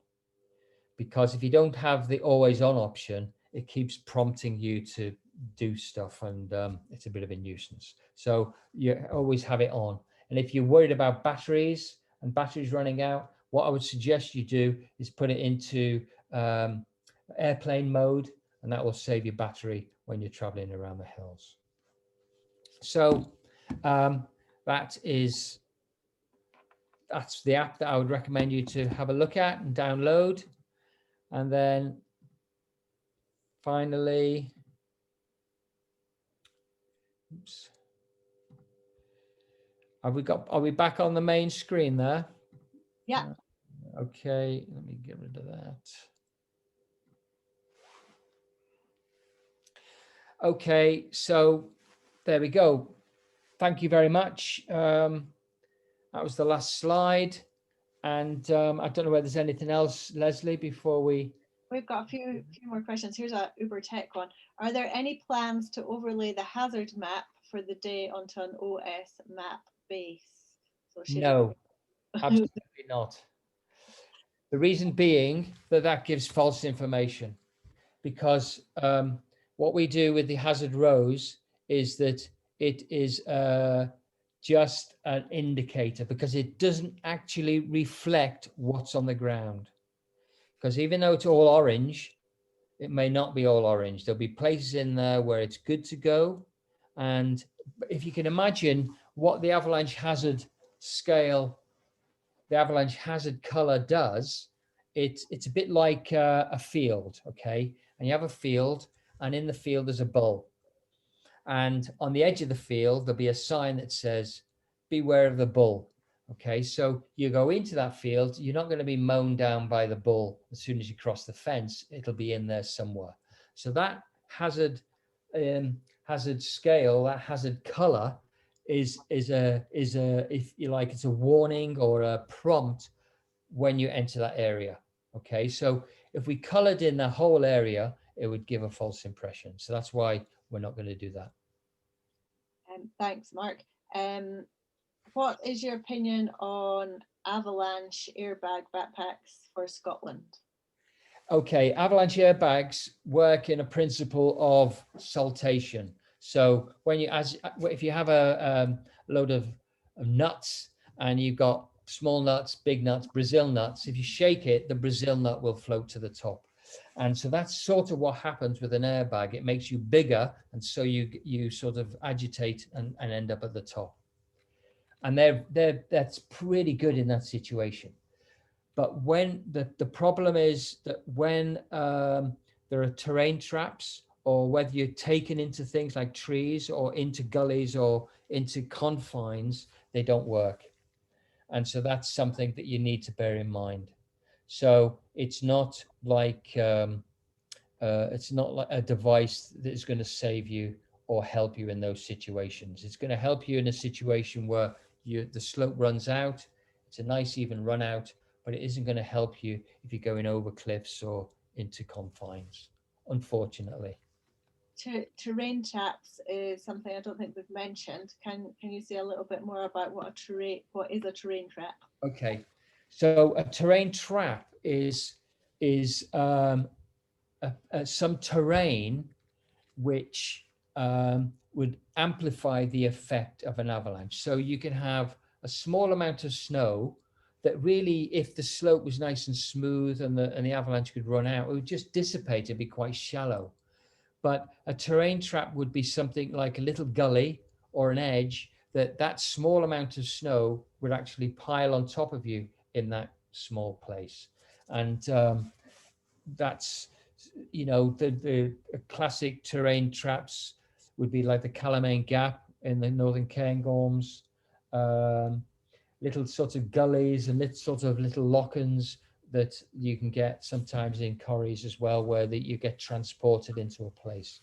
because if you don't have the always on option, it keeps prompting you to do stuff, and it's a bit of a nuisance. So you always have it on. And if you're worried about batteries and batteries running out, what I would suggest you do is put it into airplane mode, and that will save your battery when you're traveling around the hills. So that's the app that I would recommend you to have a look at and download. And then finally, oops. Are we back on the main screen there? Yeah. Okay, let me get rid of that. Okay, so there we go. Thank you very much. That was the last slide. And I don't know whether there's anything else, Lesley, before we... We've got a few more questions. Here's a uber tech one. Are there any plans to overlay the hazard map for the day onto an OS map base? So no, absolutely not. The reason being that gives false information, because what we do with the hazard rows is that it is just an indicator, because it doesn't actually reflect what's on the ground. Because even though it's all orange, it may not be all orange. There'll be places in there where it's good to go. And if you can imagine what the avalanche hazard scale, the avalanche hazard color does, it's a bit like a field, okay? And you have a field, and in the field there's a bull. And on the edge of the field, there'll be a sign that says, beware of the bull. Okay, so you go into that field, you're not going to be mown down by the bull as soon as you cross the fence. It'll be in there somewhere. So that hazard scale, that hazard color is a if you like, it's a warning or a prompt when you enter that area. Okay, so if we colored in the whole area, it would give a false impression. So that's why we're not going to do that. Thanks, Mark. What is your opinion on Avalanche airbag backpacks for Scotland? Okay, Avalanche airbags work in a principle of saltation. So when if you have a load of nuts and you've got small nuts, big nuts, Brazil nuts, if you shake it, the Brazil nut will float to the top. And so that's sort of what happens with an airbag. It makes you bigger, and so you sort of agitate and end up at the top. And that's pretty good in that situation. But when the problem is that when there are terrain traps, or whether you're taken into things like trees or into gullies or into confines, they don't work. And so that's something that you need to bear in mind. So it's not like a device that is going to save you or help you in those situations. It's going to help you in a situation where the slope runs out. It's a nice even run out, but it isn't going to help you if you're going over cliffs or into confines, unfortunately. Terrain traps is something I don't think we've mentioned. Can you say a little bit more about what is a terrain trap? Okay, so a terrain trap is some terrain which would amplify the effect of an avalanche. So you can have a small amount of snow that really, if the slope was nice and smooth and the avalanche could run out, it would just dissipate and be quite shallow. But a terrain trap would be something like a little gully or an edge that small amount of snow would actually pile on top of you in that small place. And that's, the classic terrain traps would be like the Calamine Gap in the Northern Cairngorms, little sort of gullies and little lock-ins that you can get sometimes in corries as well, where you get transported into a place.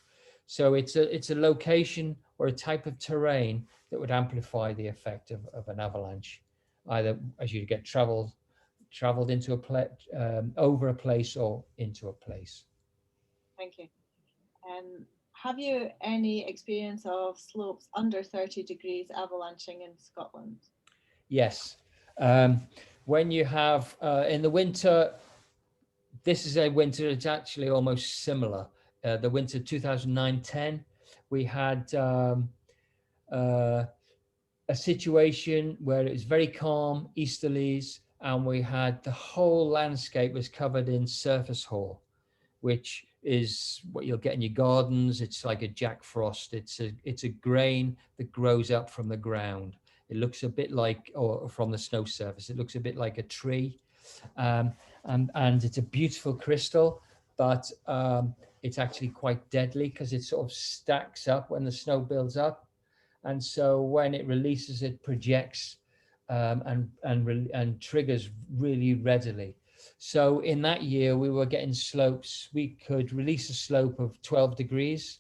So it's a location or a type of terrain that would amplify the effect of an avalanche, either as you get traveled into over a place or into a place. Thank you. Have you any experience of slopes under 30 degrees avalanching in Scotland? Yes. When you have in the winter, this is a winter that's actually almost similar. The winter 2009-10, we had a situation where it was very calm, easterlies, and we had the whole landscape was covered in surface hoar, which is what you'll get in your gardens. It's like a Jack Frost. It's a grain that grows up from the ground. It looks a bit like, or from the snow surface, it looks a bit like a tree. And it's a beautiful crystal, but it's actually quite deadly because it sort of stacks up when the snow builds up. And so when it releases, it projects and triggers really readily. So in that year, we were getting slopes. We could release a slope of 12 degrees.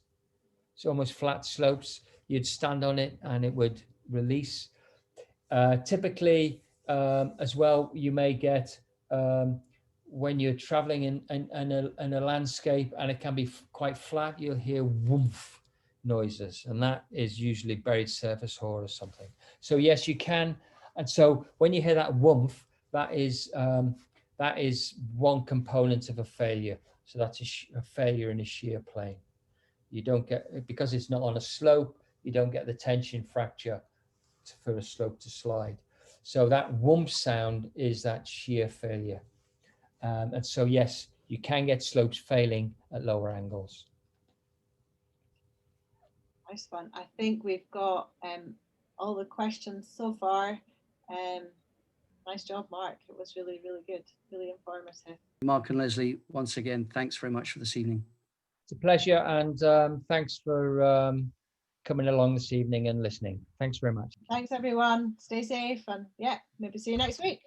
It's almost flat slopes. You'd stand on it and it would release. Typically, as well, you may get, when you're traveling in a landscape and it can be quite flat, you'll hear whoomph noises, and that is usually buried surface hoar or something. So yes, you can. And so when you hear that whoomph, that is one component of a failure. So that's a failure in a shear plane. You don't get, because it's not on a slope, you don't get the tension fracture for a slope to slide. So that whoomph sound is that shear failure. And so yes, you can get slopes failing at lower angles. Nice one. I think we've got all the questions so far. Nice job, Mark. It was really, really good, really informative. Mark and Lesley, once again, thanks very much for this evening. It's a pleasure, and thanks for coming along this evening and listening. Thanks very much. Thanks, everyone. Stay safe, and yeah, maybe see you next week.